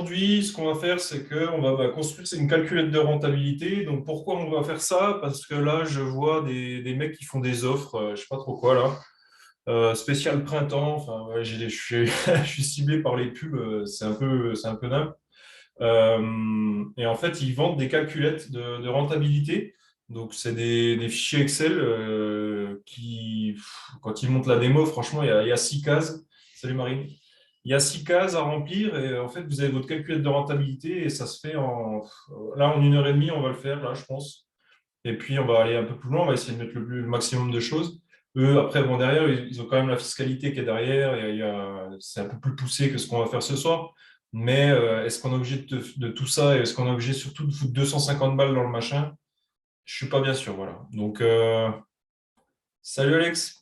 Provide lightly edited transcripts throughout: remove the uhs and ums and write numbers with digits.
Aujourd'hui, ce qu'on va faire, c'est qu'on va construire une calculette de rentabilité. Donc, pourquoi on va faire ça? Parce que là, je vois des mecs qui font des offres, je sais pas trop quoi là, spécial printemps. Enfin, ouais, je suis ciblé par les pubs, c'est un peu dingue. Et en fait, ils vendent des calculettes de rentabilité. Donc, c'est des fichiers Excel quand ils montent la démo, franchement, il y a 6 cases. Salut Marine. Il y a 6 cases à remplir et en fait, vous avez votre calculette de rentabilité et ça se fait là, en 1 heure et demie, on va le faire, là, je pense. Et puis, on va aller un peu plus loin, on va essayer de mettre le maximum de choses. Eux, après, bon, derrière, ils ont quand même la fiscalité qui est derrière. C'est un peu plus poussé que ce qu'on va faire ce soir. Mais est-ce qu'on est obligé de tout ça et est-ce qu'on est obligé surtout de foutre 250 balles dans le machin? Je suis pas bien sûr, voilà. Donc, salut Alex.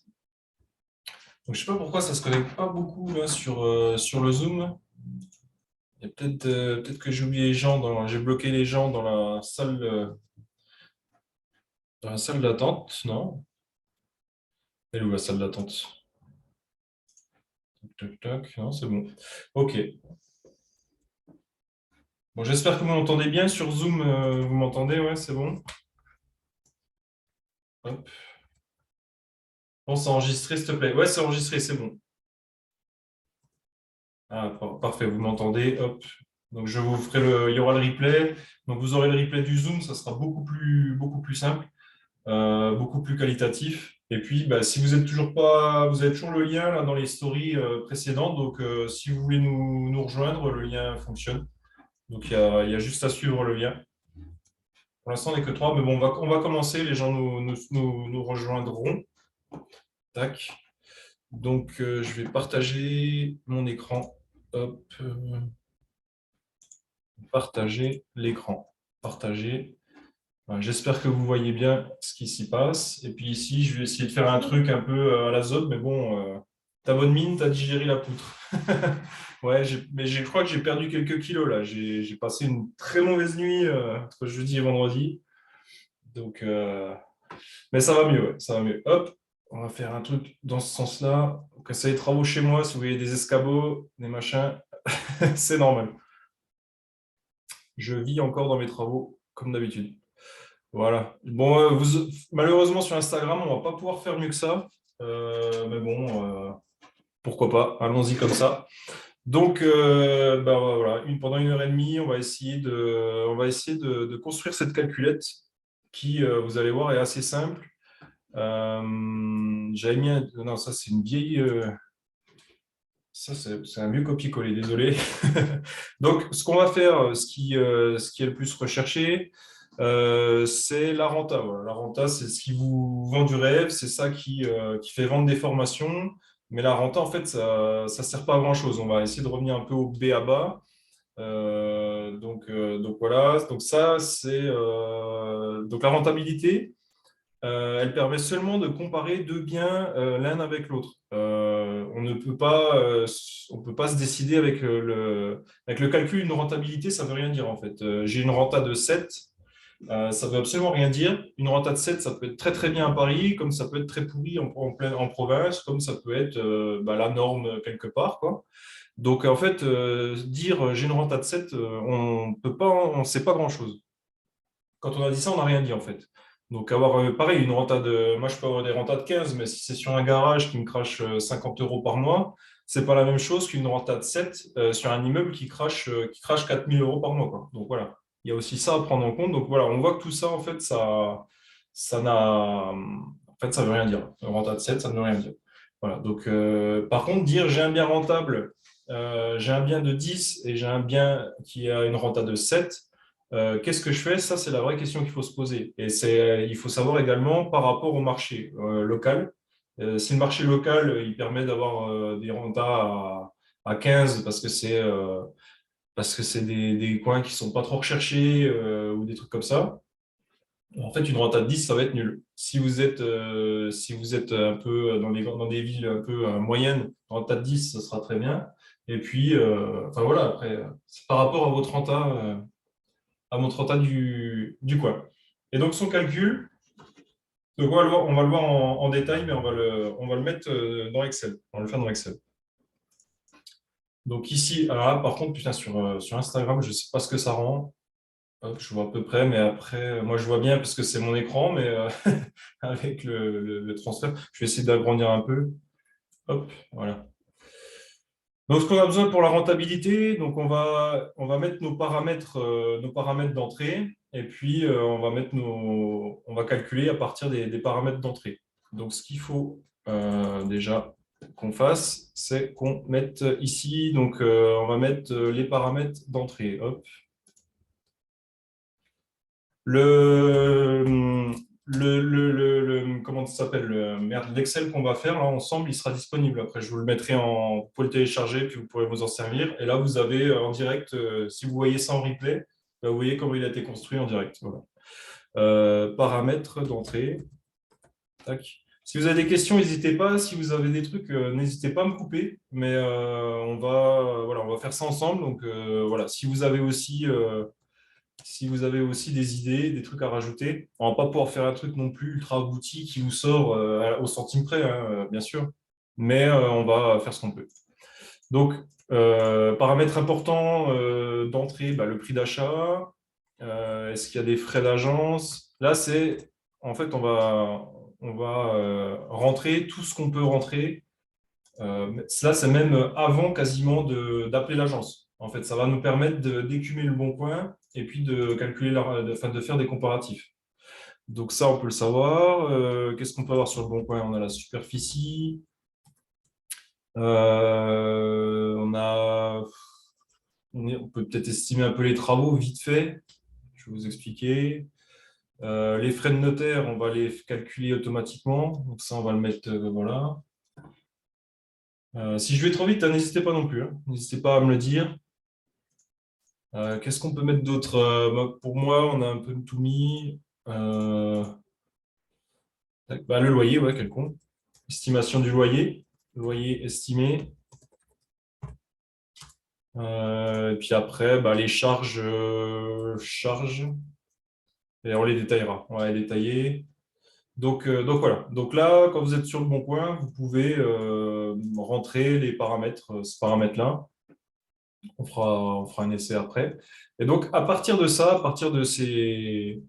Donc, je sais pas pourquoi ça se connecte pas beaucoup là sur le Zoom. Il y a peut-être que j'ai oublié les gens j'ai bloqué les gens dans la salle d'attente, non? Elle est où la salle d'attente? Tac, tac, non, c'est bon. Ok. Bon, j'espère que vous m'entendez bien sur Zoom. Vous m'entendez? Ouais, c'est bon. Hop. Bon, c'est enregistré, s'il te plaît. Ouais, c'est enregistré, c'est bon. Ah, parfait, vous m'entendez. Hop. Donc, je vous ferai il y aura le replay. Donc, vous aurez le replay du Zoom. Ça sera beaucoup plus simple, beaucoup plus qualitatif. Et puis, bah, si vous êtes toujours pas, vous avez toujours le lien là dans les stories précédentes. Donc, si vous voulez nous rejoindre, le lien fonctionne. Donc, il y a juste à suivre le lien. Pour l'instant, on n'est que trois, mais bon, on va commencer. Les gens nous rejoindront. Tac. Donc, je vais partager mon écran. Hop. Partager l'écran. Partager. Voilà, j'espère que vous voyez bien ce qui s'y passe. Et puis ici, je vais essayer de faire un truc un peu à la zone, mais bon, ta bonne mine, t'as digéré la poutre. Ouais, mais je crois que j'ai perdu quelques kilos là. J'ai passé une très mauvaise nuit entre jeudi et vendredi. Donc, mais ça va mieux, ouais, ça va mieux. Hop, on va faire un truc dans ce sens-là. Quand c'est les travaux chez moi, si vous voyez des escabeaux, des machins, c'est normal. Je vis encore dans mes travaux, comme d'habitude. Voilà. Bon, malheureusement, sur Instagram, on va pas pouvoir faire mieux que ça. Mais bon, pourquoi pas, allons-y comme ça. Donc, bah, voilà, pendant 1 heure et demie, on va essayer de construire cette calculette qui, vous allez voir, est assez simple. J'avais mis non, ça c'est une vieille. Ça c'est un vieux copier-coller, désolé. Donc, ce qu'on va faire, ce qui est le plus recherché, c'est la renta. Voilà. La renta, c'est ce qui vous vend du rêve, c'est ça qui fait vendre des formations. Mais la renta, en fait, ça ne sert pas à grand-chose. On va essayer de revenir un peu au B à bas. Donc voilà. Donc ça, c'est donc la rentabilité. Elle permet seulement de comparer deux biens l'un avec l'autre. On peut pas se décider avec le calcul d'une rentabilité, ça ne veut rien dire en fait. J'ai une renta de 7, ça ne veut absolument rien dire. Une renta de 7, ça peut être très très bien à Paris, comme ça peut être très pourri en province, comme ça peut être la norme quelque part, quoi. Donc en fait, dire j'ai une renta de 7, on peut pas, on ne sait pas grand-chose. Quand on a dit ça, on n'a rien dit en fait. Donc avoir pareil, moi je peux avoir des rentas de 15, mais si c'est sur un garage qui me crache 50 euros par mois, c'est pas la même chose qu'une renta de 7 sur un immeuble qui crache 4000 euros par mois, quoi. Donc voilà, il y a aussi ça à prendre en compte. Donc voilà, on voit que tout ça, en fait, ça n'a, en fait, ça veut rien dire. Une renta de 7, ça ne veut rien dire. Voilà. Donc, par contre, dire j'ai un bien rentable, j'ai un bien de 10 et j'ai un bien qui a une renta de 7. Qu'est-ce que je fais? Ça, c'est la vraie question qu'il faut se poser. Et il faut savoir également par rapport au marché local. Si le marché local, il permet d'avoir des rentas à 15 parce que c'est des coins qui sont pas trop recherchés ou des trucs comme ça. En fait, une renta de 10, ça va être nul. Si vous êtes un peu dans des villes un peu moyennes, une renta de 10, ça sera très bien. Et puis, enfin voilà, après, c'est par rapport à mon renta du coin. Et donc, son calcul, donc on va le voir en détail, mais on va le mettre dans Excel. On va le faire dans Excel. Donc ici, alors là, par contre, putain, sur Instagram, je ne sais pas ce que ça rend. Hop, je vois à peu près, mais après, moi, je vois bien parce que c'est mon écran, mais avec le transfert, je vais essayer d'agrandir un peu. Hop, voilà. Donc, ce qu'on a besoin pour la rentabilité, donc on va mettre nos paramètres d'entrée, et puis on va calculer à partir des paramètres d'entrée. Donc, ce qu'il faut déjà qu'on fasse, c'est qu'on mette ici, donc on va mettre les paramètres d'entrée. Hop. Le, comment ça s'appelle, l'Excel qu'on va faire là ensemble, il sera disponible. Après, je vous le mettrai vous pouvez le télécharger, puis vous pourrez vous en servir. Et là, vous avez en direct, si vous voyez ça en replay, vous voyez comment il a été construit en direct. Voilà. Paramètres d'entrée. Tac. Si vous avez des questions, n'hésitez pas. Si vous avez des trucs, n'hésitez pas à me couper. Mais voilà, on va faire ça ensemble. Donc voilà, si vous avez aussi des idées, des trucs à rajouter, on ne va pas pouvoir faire un truc non plus ultra abouti qui vous sort au centime près, hein, bien sûr, mais on va faire ce qu'on peut. Donc, paramètres importants d'entrée, bah, le prix d'achat, est-ce qu'il y a des frais d'agence? Là, en fait, on va rentrer tout ce qu'on peut rentrer. Cela, c'est même avant quasiment d'appeler l'agence. En fait, ça va nous permettre d'écumer le bon coin et puis de calculer, enfin, de faire des comparatifs. Donc ça, on peut le savoir. Qu'est-ce qu'on peut avoir sur le bon coin? On a la superficie. On peut peut-être estimer un peu les travaux vite fait. Je vais vous expliquer. Les frais de notaire, on va les calculer automatiquement. Donc ça, on va le mettre, voilà. Si je vais trop vite, hein, n'hésitez pas non plus, hein. N'hésitez pas à me le dire. Qu'est-ce qu'on peut mettre d'autre? Bah, pour moi, on a un peu tout mis. Bah, le loyer, ouais, quel con. Estimation du loyer. Loyer estimé. Et puis après, bah, les charges. Et on les détaillera. On va les détailler. Donc voilà. Donc là, quand vous êtes sur le bon coin, vous pouvez rentrer les paramètres, ce paramètre-là. On fera un essai après. Et donc, à partir de ça, à partir de ces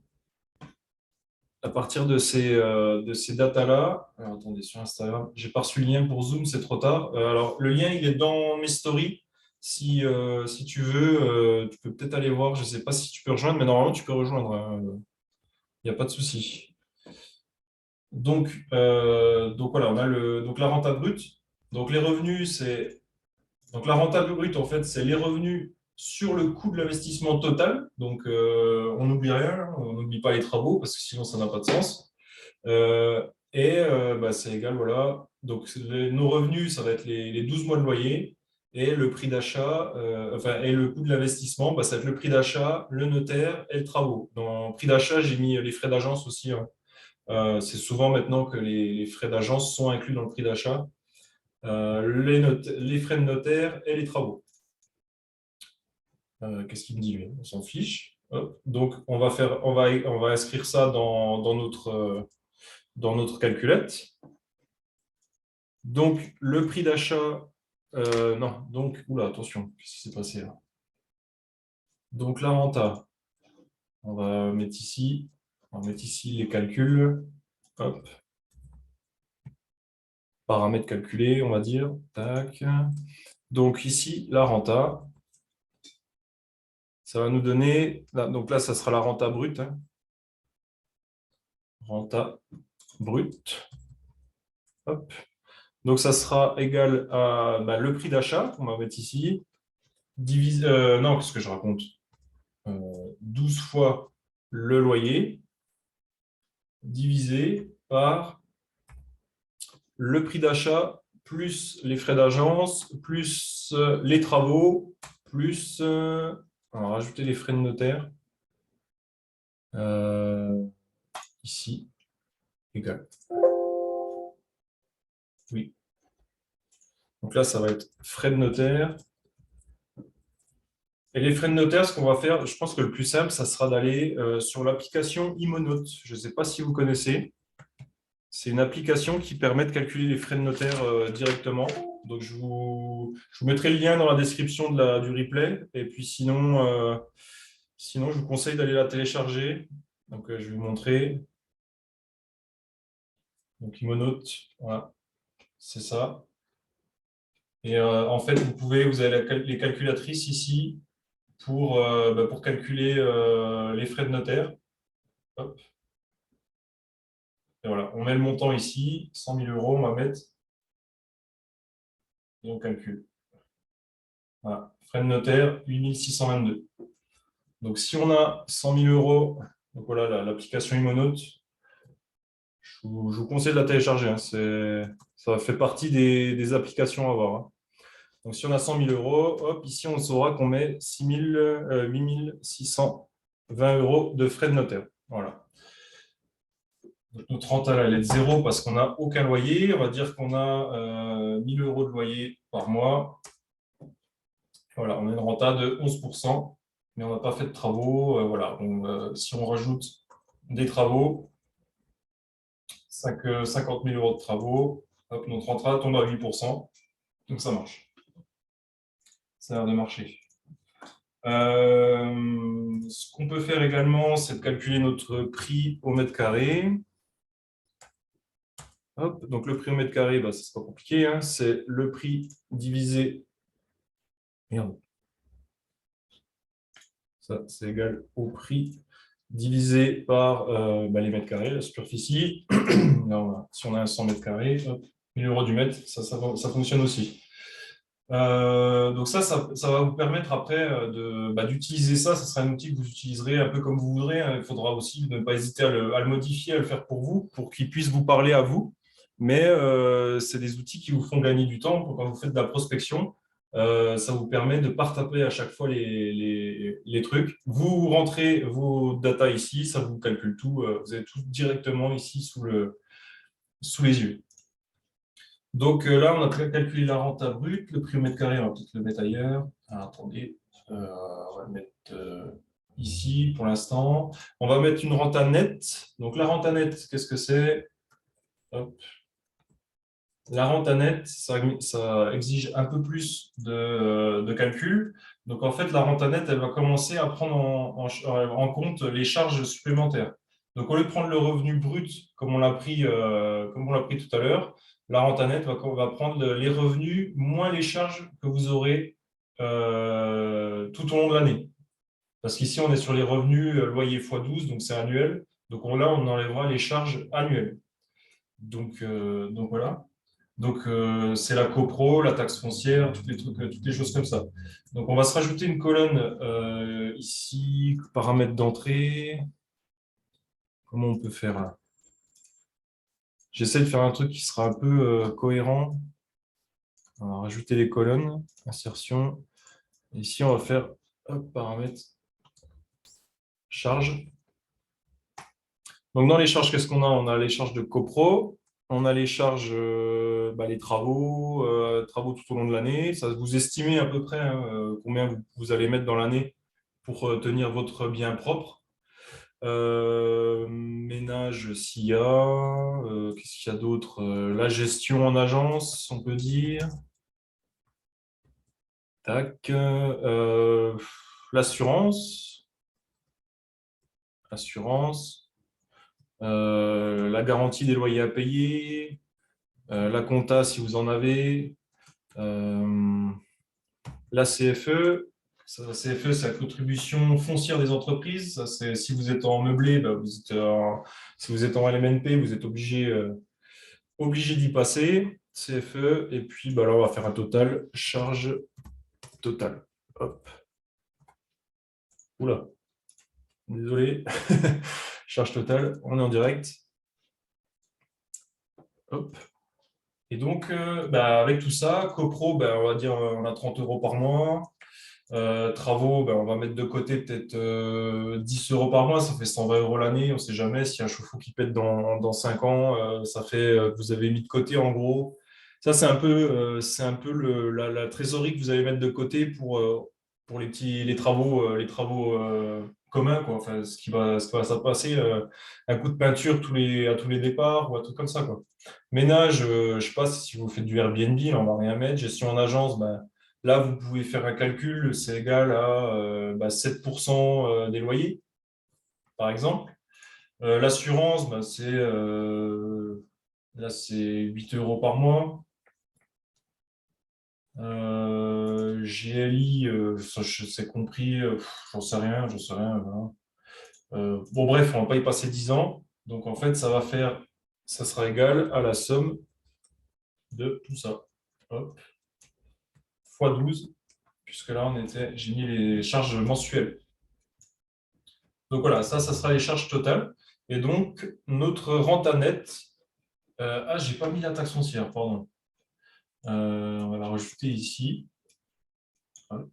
datas-là, alors attendez, sur Instagram, j'ai pas reçu le lien pour Zoom, c'est trop tard. Alors, le lien, il est dans mes stories. Si tu veux, tu peux peut-être aller voir. Je ne sais pas si tu peux rejoindre, mais normalement, tu peux rejoindre, hein. Il n'y a pas de souci. Donc voilà, on a donc la renta brute. Donc les revenus, donc la renta brute, en fait, c'est les revenus sur le coût de l'investissement total. Donc on n'oublie rien, on n'oublie pas les travaux parce que sinon ça n'a pas de sens. Bah, c'est égal, voilà. Donc nos revenus, ça va être les 12 mois de loyer et le prix d'achat, enfin, et le coût de l'investissement, bah, ça va être le prix d'achat, le notaire et le travaux. Dans le prix d'achat, j'ai mis les frais d'agence aussi, hein. C'est souvent maintenant que les frais d'agence sont inclus dans le prix d'achat. Les frais de notaire et les travaux. Qu'est-ce qu'il me dit, lui? On s'en fiche. Hop. Donc, on va inscrire ça dans notre calculette. Donc, le prix d'achat, non, donc, oula, attention, qu'est-ce qui s'est passé là? Donc, la renta, on va mettre ici les calculs. Hop. Paramètres calculés, on va dire. Tac. Donc, ici, la renta, ça va nous donner, donc là, ça sera la renta brute, hein. Renta brute. Hop. Donc, ça sera égal à bah, le prix d'achat qu'on va mettre ici, non, qu'est-ce que je raconte? 12 fois le loyer, divisé par le prix d'achat, plus les frais d'agence, plus les travaux, plus, on va rajouter les frais de notaire, ici, égal. Oui. Donc là, ça va être frais de notaire. Et les frais de notaire, ce qu'on va faire, je pense que le plus simple, ça sera d'aller sur l'application Imonote. Je ne sais pas si vous connaissez. C'est une application qui permet de calculer les frais de notaire directement. Donc, je vous mettrai le lien dans la description du replay. Et puis, sinon, je vous conseille d'aller la télécharger. Donc, je vais vous montrer. Donc, Imonote, voilà, c'est ça. Et en fait, vous avez les calculatrices ici pour calculer les frais de notaire. Hop. Et voilà, on met le montant ici, 100 000 euros, on va mettre, et on calcule. Voilà, frais de notaire, 8 622. Donc, si on a 100 000 euros, donc voilà l'application Imonote, je vous conseille de la télécharger. Hein, ça fait partie des applications à avoir. Hein. Donc, si on a 100 000 euros, hop, ici, on saura qu'on met 8 620 euros de frais de notaire. Voilà. Donc, notre rente, elle est de zéro parce qu'on n'a aucun loyer. On va dire qu'on a 1 000 euros de loyer par mois. Voilà, on a une renta de 11%, mais on n'a pas fait de travaux. Voilà. Donc, si on rajoute des travaux, 50 000 euros de travaux, hop, notre renta tombe à 8%. Donc, ça marche. Ça a l'air de marcher. Ce qu'on peut faire également, c'est de calculer notre prix au mètre carré. Hop, donc le prix au mètre carré, bah, c'est pas compliqué, hein, c'est le prix divisé. Merde. Ça, c'est égal au prix divisé par les mètres carrés, la superficie. Là, si on a un 100 mètres carrés, 1 000 euros du mètre, ça fonctionne aussi. Donc ça va vous permettre après d'utiliser ça. Ce sera un outil que vous utiliserez un peu comme vous voudrez. Hein. Il faudra aussi ne pas hésiter à le modifier, à le faire pour vous, pour qu'il puisse vous parler à vous. Mais c'est des outils qui vous font gagner du temps quand vous faites de la prospection. Ça vous permet de ne pas retaper à chaque fois les trucs. Vous rentrez vos data ici, ça vous calcule tout. Vous avez tout directement ici sous les yeux. Donc là, on a calculé la renta brute, le prix au mètre carré, on va peut-être le mettre ailleurs. Alors, attendez, on va le mettre ici pour l'instant. On va mettre une renta nette. Donc la renta nette, qu'est-ce que c'est? La renta nette, ça exige un peu plus de calcul. Donc en fait, la renta nette, elle va commencer à prendre en compte les charges supplémentaires. Donc au lieu de prendre le revenu brut comme on l'a pris tout à l'heure, la renta nette va prendre les revenus moins les charges que vous aurez tout au long de l'année. Parce qu'ici, on est sur les revenus loyer x12, donc c'est annuel. Donc là, on enlèvera les charges annuelles. Donc voilà. Donc, c'est la copro, la taxe foncière, toutes les choses comme ça. Donc, on va se rajouter une colonne ici, paramètres d'entrée. Comment on peut faire là? J'essaie de faire un truc qui sera un peu cohérent. On va rajouter les colonnes, insertion. Ici, on va faire paramètres, charges. Donc, dans les charges, qu'est-ce qu'on a? On a les charges de copro, on a les charges, les travaux tout au long de l'année. Ça, vous estimez à peu près combien vous allez mettre dans l'année pour tenir votre bien propre. Ménage s'il y a. Qu'est-ce qu'il y a d'autre? La gestion en agence, on peut dire. Tac. L'assurance. Assurance. La garantie des loyers à payer. La compta si vous en avez. La CFE. La CFE, c'est la contribution foncière des entreprises. Ça, si vous êtes en meublé, si vous êtes en LMNP, vous êtes obligé d'y passer. CFE. Et puis là, on va faire un total. Charge totale. Hop. Oula. Désolé. Charge totale. On est en direct. Hop. Et donc, avec tout ça, copro, on va dire on a 30 euros par mois. Travaux, on va mettre de côté peut-être 10 euros par mois, ça fait 120 euros l'année. On ne sait jamais s'il y a un chauffe-eau qui pète dans 5 ans, ça fait vous avez mis de côté en gros. Ça, c'est un peu la trésorerie que vous allez mettre de côté pour les travaux communs, quoi. Enfin, ce qui va se passer, un coup de peinture à tous les départs ou un truc comme ça, quoi. Ménage, je ne sais pas si vous faites du Airbnb, là, on va rien mettre. Gestion en agence, ben, là, vous pouvez faire un calcul, c'est égal à 7% des loyers, par exemple. L'assurance, ben, là, c'est 8 euros par mois. GLI, ça, c'est compris, j'en sais rien, j'en sais rien. Voilà. Bon, bref, on va pas y passer 10 ans. Donc, en fait, ça sera égal à la somme de tout ça. Hop, fois 12, puisque là, j'ai mis les charges mensuelles. Donc, voilà, ça sera les charges totales. Et donc, notre renta nette, j'ai pas mis la taxe foncière, pardon. On va la rajouter ici. Hop,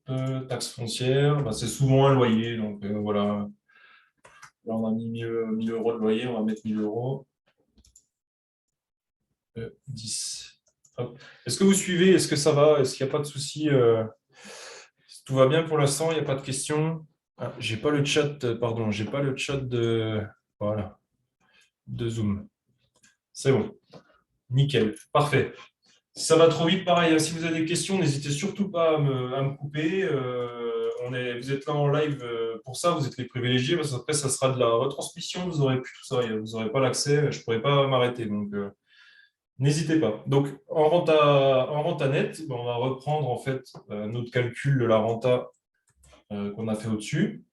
taxe foncière, bah, c'est souvent un loyer. Donc, voilà. Là, on a mis 1000 euros de loyer, on va mettre 1000 euros. 10. Hop. Est-ce que vous suivez? Est-ce que ça va? Est-ce qu'il n'y a pas de souci? Tout va bien pour l'instant? Il n'y a pas de questions? Ah, j'ai pas le chat, pardon, j'ai pas le chat voilà, de Zoom. C'est bon. Nickel. Parfait. Si ça va trop vite, pareil, hein, si vous avez des questions, n'hésitez surtout pas à me couper. Vous êtes là en live pour ça, vous êtes les privilégiés, parce qu'après, ça sera de la retransmission, vous n'aurez plus tout ça, vous n'aurez pas l'accès, je ne pourrai pas m'arrêter. Donc, n'hésitez pas. Donc, en renta nette, ben, on va reprendre en fait notre calcul de la renta qu'on a fait au-dessus.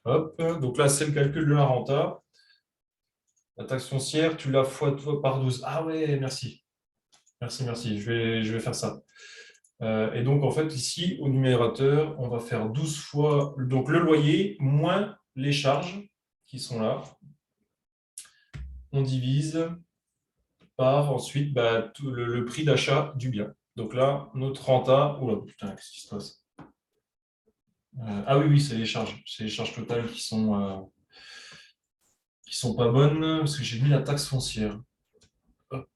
Hop. Donc là, c'est le calcul de la renta. La taxe foncière, tu la fois toi par 12. Ah ouais, merci. Merci. Je vais faire ça. Et donc, en fait, ici, au numérateur, on va faire 12 fois donc, le loyer moins les charges qui sont là. On divise par ensuite tout le prix d'achat du bien. Donc là, notre renta. Oula, putain, qu'est-ce qui se passe? Ah oui, c'est les charges. C'est les charges totales qui sont pas bonnes parce que j'ai mis la taxe foncière. Hop,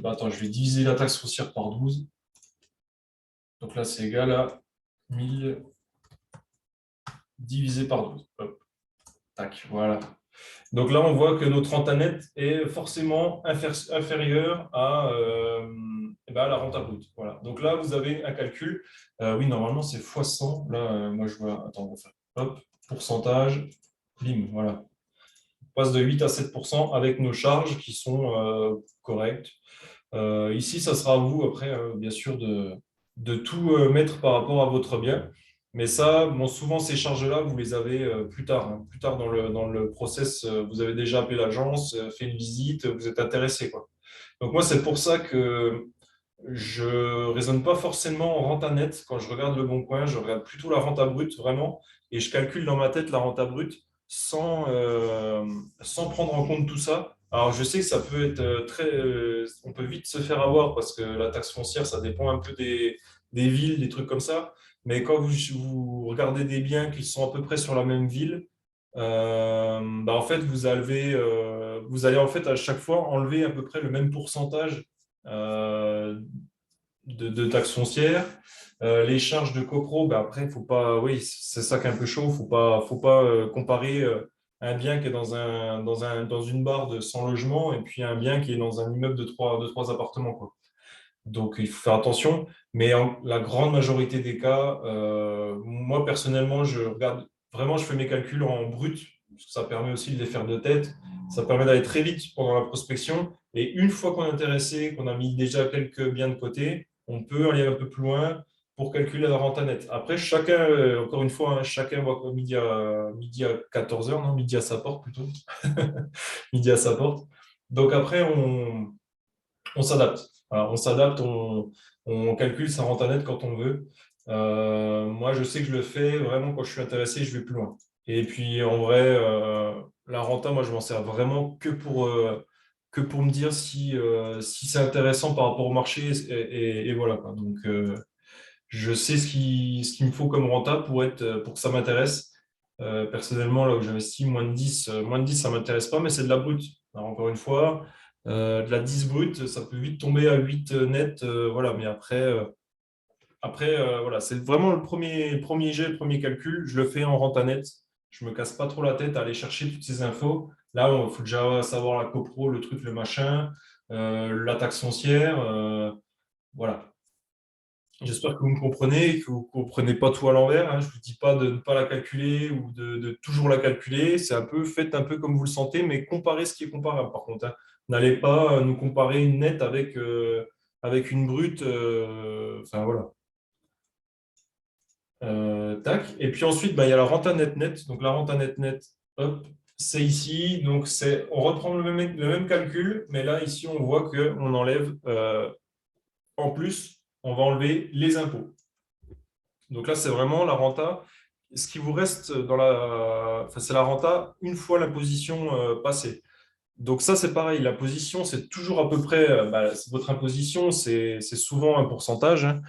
attends, je vais diviser la taxe foncière par 12. Donc là, c'est égal à 1000 divisé par 12. Hop, tac, voilà. Donc là, on voit que notre renta nette est forcément inférieure à la renta brute. Voilà. Donc là, vous avez un calcul. Oui, normalement, c'est fois 100. Là, moi, je vois. Attends, on va faire. Hop, pourcentage. Bim, voilà. On passe de 8 à 7% avec nos charges qui sont correctes. Ici, ça sera à vous, après, bien sûr, de tout mettre par rapport à votre bien. Mais ça, bon, souvent, ces charges-là, vous les avez plus tard. Hein. Plus tard dans le process, vous avez déjà appelé l'agence, fait une visite, vous êtes intéressé, quoi. Donc, moi, c'est pour ça que je ne raisonne pas forcément en renta nette. Quand je regarde le bon coin, je regarde plutôt la renta brute, vraiment. Et je calcule dans ma tête la renta brute sans prendre en compte tout ça. Alors, je sais que ça peut être on peut vite se faire avoir parce que la taxe foncière, ça dépend un peu des villes, des trucs comme ça. Mais quand vous regardez des biens qui sont à peu près sur la même ville, en fait, vous allez en fait à chaque fois enlever à peu près le même pourcentage euh, de taxes foncières. Les charges de copro, après, faut pas, oui, c'est ça qui est un peu chaud. Faut pas comparer un bien qui est dans une barre de 100 logements et puis un bien qui est dans un immeuble de trois appartements, quoi. Donc, il faut faire attention. Mais la grande majorité des cas, moi, personnellement, je regarde vraiment, je fais mes calculs en brut, parce que ça permet aussi de les faire de tête. Ça permet d'aller très vite pendant la prospection. Et une fois qu'on est intéressé, qu'on a mis déjà quelques biens de côté, on peut aller un peu plus loin pour calculer la renta nette. Après, chacun, encore une fois, hein, chacun voit midi à 14 heures, non, midi à sa porte plutôt. Midi à sa porte. Donc après, on s'adapte. Voilà, on s'adapte, on calcule sa renta nette quand on veut. Moi, je sais que je le fais vraiment quand je suis intéressé, je vais plus loin. Et puis, en vrai, la renta, moi, je m'en sers vraiment que pour me dire si c'est intéressant par rapport au marché. Et voilà, quoi. Donc, je sais ce qu'il me faut comme renta pour que ça m'intéresse. Personnellement, là où j'investis, moins de 10 ça ne m'intéresse pas, mais c'est de la brute. Alors, encore une fois, de la 10 brute, ça peut vite tomber à 8 net. Voilà, mais après, Après, voilà, c'est vraiment le premier jet, le premier calcul. Je le fais en renta net. Je ne me casse pas trop la tête à aller chercher toutes ces infos. Là, il faut déjà savoir la copro, le truc, le machin, la taxe foncière. Voilà. J'espère que vous me comprenez et que vous ne comprenez pas tout à l'envers, hein. Je ne vous dis pas de ne pas la calculer ou de toujours la calculer. C'est un peu, faites un peu comme vous le sentez, mais comparez ce qui est comparable par contre, hein. N'allez pas nous comparer une nette avec une brute. Enfin voilà. Tac. Et puis ensuite, bah, il y a la renta net-net. Donc la renta net-net, hop, c'est ici. Donc on reprend le même calcul, mais là, ici, on voit qu'on enlève, en plus, on va enlever les impôts. Donc là, c'est vraiment la renta. Ce qui vous reste enfin, c'est la renta une fois l'imposition passée. Donc ça, c'est pareil. La position, c'est toujours à peu près, votre imposition, c'est souvent un pourcentage, hein.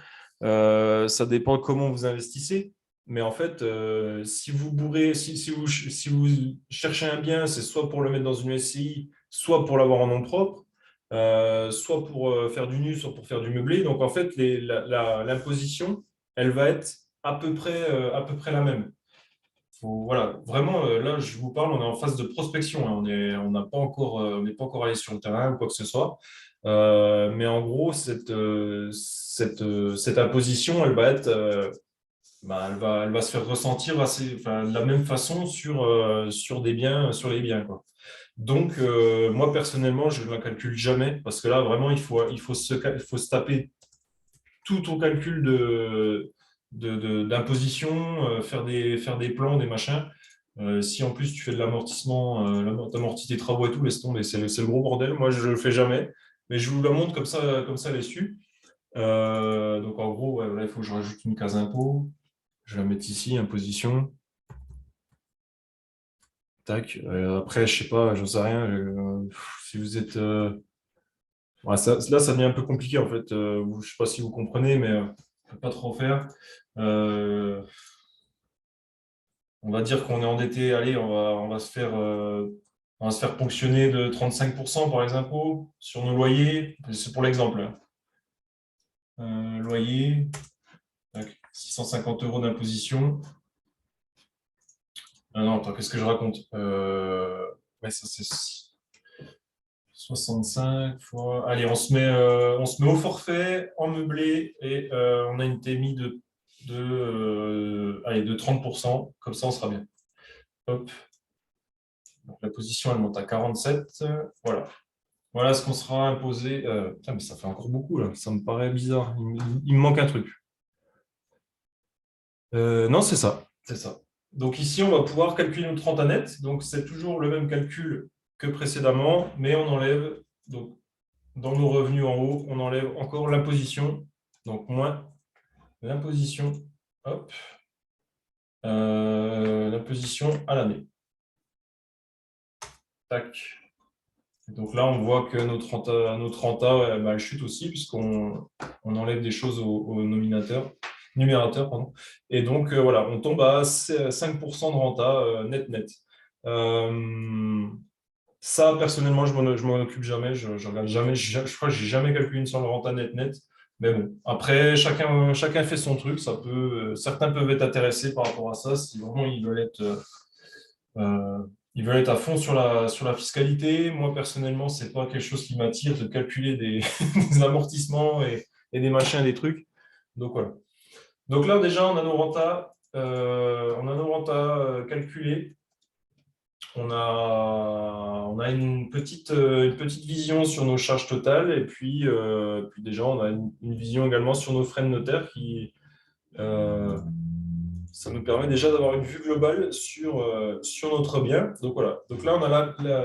Ça dépend de comment vous investissez. Mais en fait, si vous bourrez, si vous cherchez un bien, c'est soit pour le mettre dans une SCI, soit pour l'avoir en nom propre, soit pour faire du nu, soit pour faire du meublé. Donc en fait, l'imposition, elle va être à peu près la même. Voilà, vraiment, là, je vous parle, on est en phase de prospection, hein. On n'est pas encore allé sur le terrain ou quoi que ce soit. Mais en gros, cette imposition, elle va se faire ressentir enfin, de la même façon sur des biens, sur les biens, quoi. Donc, moi, personnellement, je ne la calcule jamais parce que là, vraiment, il faut se taper tout au calcul d'imposition, faire des plans, des machins. Si en plus tu fais de l'amortissement, t'amortis tes travaux et tout, laisse tomber, c'est le gros bordel. Moi, je ne le fais jamais, mais je vous la montre comme ça, elle est su. Donc en gros, ouais, là, il faut que je rajoute une case impôt. Je vais la mettre ici, imposition. Tac. Après, je sais pas, j'en sais rien. Si vous êtes. Ouais, là, ça devient un peu compliqué en fait. Je ne sais pas si vous comprenez, mais on ne peut pas trop faire. Euh, on va dire qu'on est endetté. Allez, on va se faire ponctionner de 35% par les impôts sur nos loyers. C'est pour l'exemple, hein. Loyer, tac, 650 euros d'imposition. Ah non, attends, qu'est-ce que je raconte? Ouais, ça c'est 65 fois. Allez, on se met au forfait, en meublé, et on a une TMI allez, de 30%. Comme ça, on sera bien. Hop. Donc, la position, elle monte à 47. Voilà. Voilà ce qu'on sera imposé. Putain, mais ça fait encore beaucoup, là. Ça me paraît bizarre. Il me manque un truc. Non, c'est ça. C'est ça. Donc ici, on va pouvoir calculer notre rente à net. Donc c'est toujours le même calcul que précédemment, mais on enlève, donc, dans nos revenus en haut, on enlève encore l'imposition. Donc moins l'imposition, hop, l'imposition à l'année. Tac. Donc là, on voit que notre renta, elle chute aussi, puisqu'on enlève des choses au numérateur, pardon. Et donc, voilà, on tombe à 5% de renta net. Euh, Ça, personnellement, je m'en occupe jamais, je regarde jamais, je crois que j'ai jamais calculé une seule renta net. Mais bon, après, chacun fait son truc. Certains peuvent être intéressés par rapport à ça, si vraiment ils veulent être à fond sur la fiscalité. Moi, personnellement, c'est pas quelque chose qui m'attire de calculer des amortissements et des machins, des trucs. Donc voilà. Donc là, déjà, on a nos rentas calculés. On a une petite vision sur nos charges totales et puis déjà, on a une vision également sur nos frais de notaire euh, ça nous permet déjà d'avoir une vue globale sur notre bien. Donc voilà. Donc là, on a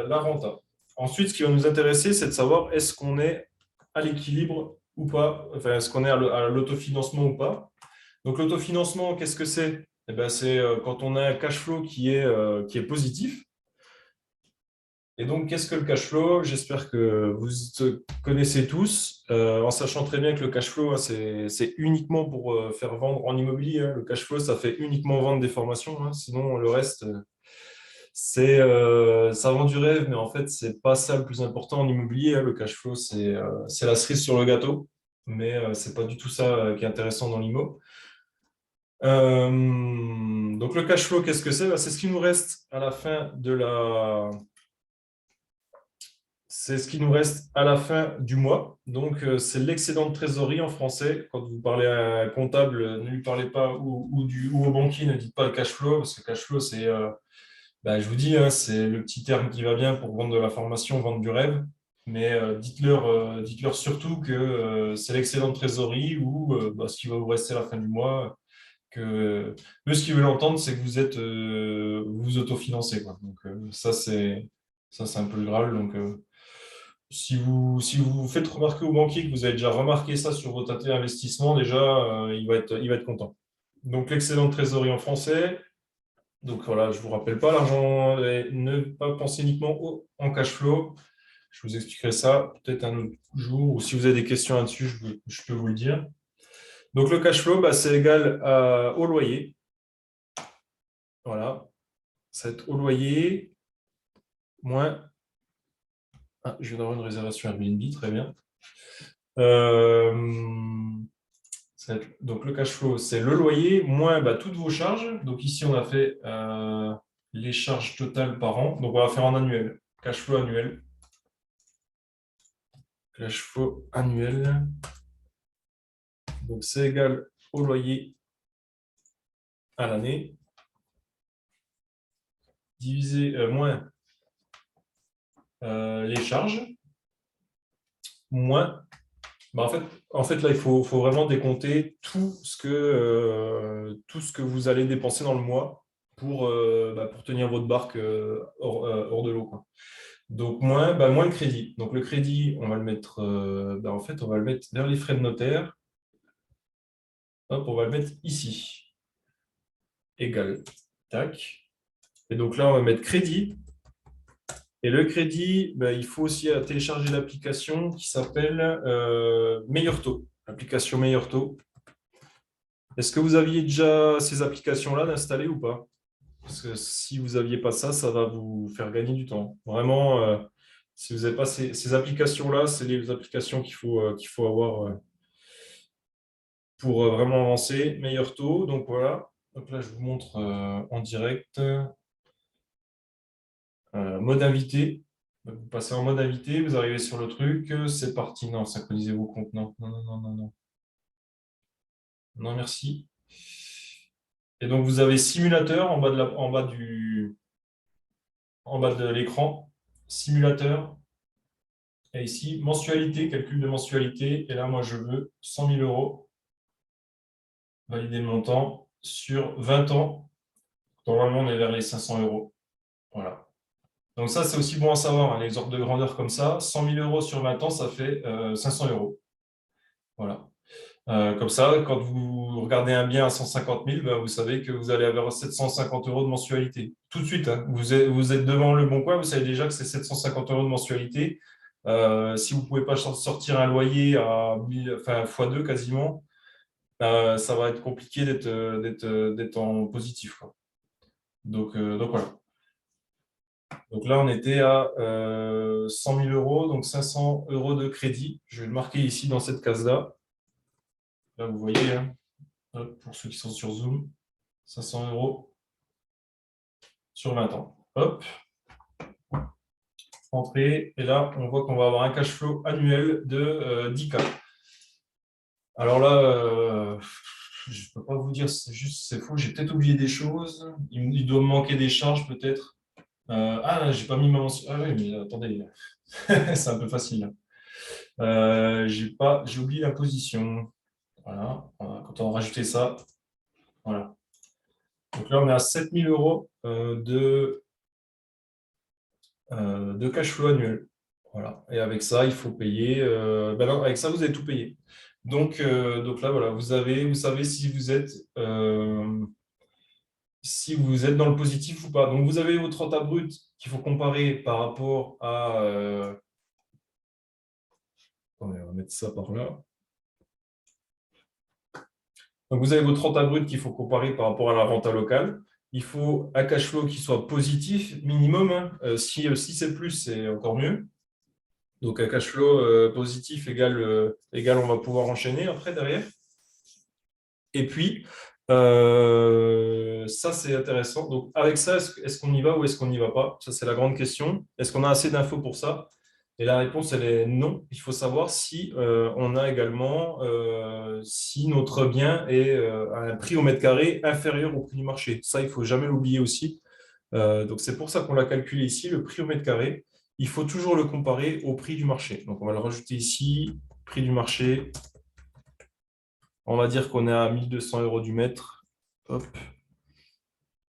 la renta. Ensuite, ce qui va nous intéresser, c'est de savoir est-ce qu'on est à l'équilibre ou pas, enfin, est-ce qu'on est à l'autofinancement ou pas. Donc l'autofinancement, qu'est-ce que c'est? Eh ben, c'est quand on a un cash flow qui est positif. Et donc, qu'est-ce que le cash flow? J'espère que vous connaissez tous, en sachant très bien que le cash flow, hein, c'est uniquement pour faire vendre en immobilier, hein. Le cash flow, ça fait uniquement vendre des formations, hein. Sinon, le reste, ça vend du rêve, mais en fait, c'est pas ça le plus important en immobilier, hein. Le cash flow, c'est la cerise sur le gâteau. mais ce n'est pas du tout ça qui est intéressant dans l'IMO. Donc le cash flow, qu'est-ce que c'est? C'est ce qui nous reste à la fin de la... C'est ce qui nous reste à la fin du mois. Donc, c'est l'excédent de trésorerie en français. Quand vous parlez à un comptable, ne lui parlez pas ou au banquier, ne dites pas le cash flow, parce que cash flow, c'est, je vous dis, hein, c'est le petit terme qui va bien pour vendre de la formation, vendre du rêve. Mais dites-leur surtout que c'est l'excédent de trésorerie ou ce qui va vous rester à la fin du mois. Que eux, ce qu'ils veulent entendre, c'est que vous vous autofinancez, quoi. Donc, ça, c'est un peu le Graal. Donc, si vous faites remarquer au banquier que vous avez déjà remarqué ça sur votre investissement, déjà, il va être content. Donc, l'excédent de trésorerie en français. Donc, voilà, je ne vous rappelle pas l'argent, ne pas penser uniquement en cash flow. Je vous expliquerai ça peut-être un autre jour, ou si vous avez des questions là-dessus, je peux vous le dire. Donc, le cash flow, c'est égal au loyer. Voilà, ça va être au loyer moins. Ah, je viens d'avoir une réservation Airbnb, très bien. Donc, le cash flow, c'est le loyer moins toutes vos charges. Donc, ici, on a fait les charges totales par an. Donc, on va faire en annuel. Cash flow annuel. Cash flow annuel. Donc, c'est égal au loyer à l'année. Divisé moins les charges. Moins. En fait, là, il faut vraiment décompter tout ce que vous allez dépenser dans le mois pour tenir votre barque hors de l'eau, quoi. Donc, moins le crédit. Donc, le crédit, on va le mettre, on va le mettre vers les frais de notaire. Hop, on va le mettre ici. Égal. Tac. Et donc là, on va mettre crédit. Et le crédit, il faut aussi télécharger l'application qui s'appelle Meilleur Taux. L'application Meilleur Taux. Est-ce que vous aviez déjà ces applications-là d'installer ou pas? Parce que si vous n'aviez pas ça, ça va vous faire gagner du temps. Vraiment, si vous n'avez pas ces applications-là, c'est les applications qu'il faut avoir pour vraiment avancer. Meilleur taux. Donc voilà. Donc là, je vous montre en direct. Mode invité. Donc, vous passez en mode invité, vous arrivez sur le truc. C'est parti. Non, synchronisez vos comptes. Non, non, non, non, non, non. Non, merci. Et donc, vous avez simulateur en bas de l'écran. Simulateur. Et ici, mensualité, calcul de mensualité. Et là, moi, je veux 100 000 euros. Valider le montant sur 20 ans. Normalement, on est vers les 500 euros. Voilà. Donc ça, c'est aussi bon à savoir, hein, les ordres de grandeur comme ça. 100 000 euros sur 20 ans, ça fait 500 euros. Voilà. Comme ça, quand vous regardez un bien à 150 000, vous savez que vous allez avoir 750 euros de mensualité. Tout de suite, hein. Vous êtes devant le Bon Coin, vous savez déjà que c'est 750 euros de mensualité. Si vous ne pouvez pas sortir un loyer à x2 quasiment, ça va être compliqué d'être en positif, quoi. Donc voilà. Donc là, on était à 100 000 euros, donc 500 euros de crédit. Je vais le marquer ici dans cette case-là. Là, vous voyez, hein, pour ceux qui sont sur Zoom, 500 euros sur 20 ans. Hop, entrée. Et là, on voit qu'on va avoir un cash flow annuel de 10K. Alors là, je ne peux pas vous dire, c'est faux, j'ai peut-être oublié des choses. Il doit me manquer des charges peut-être. J'ai pas mis ma mention. Ah oui, mais attendez, c'est un peu facile. J'ai oublié la position. Voilà, quand on va rajouter ça, voilà. Donc là, on est à 7 000 euros de cash flow annuel. Voilà. Et avec ça, il faut payer. Non, avec ça, vous avez tout payé. Donc là, voilà, vous savez si vous êtes dans le positif ou pas. Donc, vous avez votre renta brut qu'il faut comparer par rapport à. Attendez, on va mettre ça par là. Donc, vous avez votre renta brut qu'il faut comparer par rapport à la renta locale. Il faut un cash flow qui soit positif minimum, hein. Si c'est plus, c'est encore mieux. Donc, un cash flow positif égale, on va pouvoir enchaîner après derrière. Et puis, ça, c'est intéressant. Donc, avec ça, est-ce qu'on y va ou est-ce qu'on n'y va pas? Ça, c'est la grande question. Est-ce qu'on a assez d'infos pour ça? Et la réponse, elle est non. Il faut savoir si on a également, si notre bien est à un prix au mètre carré inférieur au prix du marché. Ça, il faut jamais l'oublier aussi. Donc, c'est pour ça qu'on l'a calculé ici, le prix au mètre carré. Il faut toujours le comparer au prix du marché. Donc, on va le rajouter ici, prix du marché. On va dire qu'on est à 1200 euros du mètre. Hop.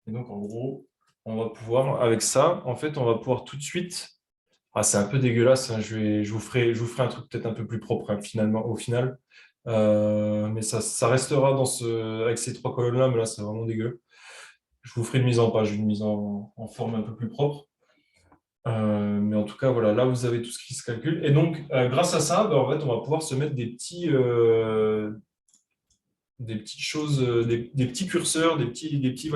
Et donc, en gros, on va pouvoir, avec ça, en fait, on va pouvoir tout de suite. Ah, c'est un peu dégueulasse, hein. Je vous ferai un truc peut-être un peu plus propre, hein, finalement, au final. Mais ça restera avec ces trois colonnes-là, mais là, c'est vraiment dégueu. Je vous ferai une mise en page, une mise en forme un peu plus propre. Mais en tout cas, voilà, là, vous avez tout ce qui se calcule. Et donc, grâce à ça, ben, en fait, on va pouvoir se mettre des petites choses, des petits curseurs, des petits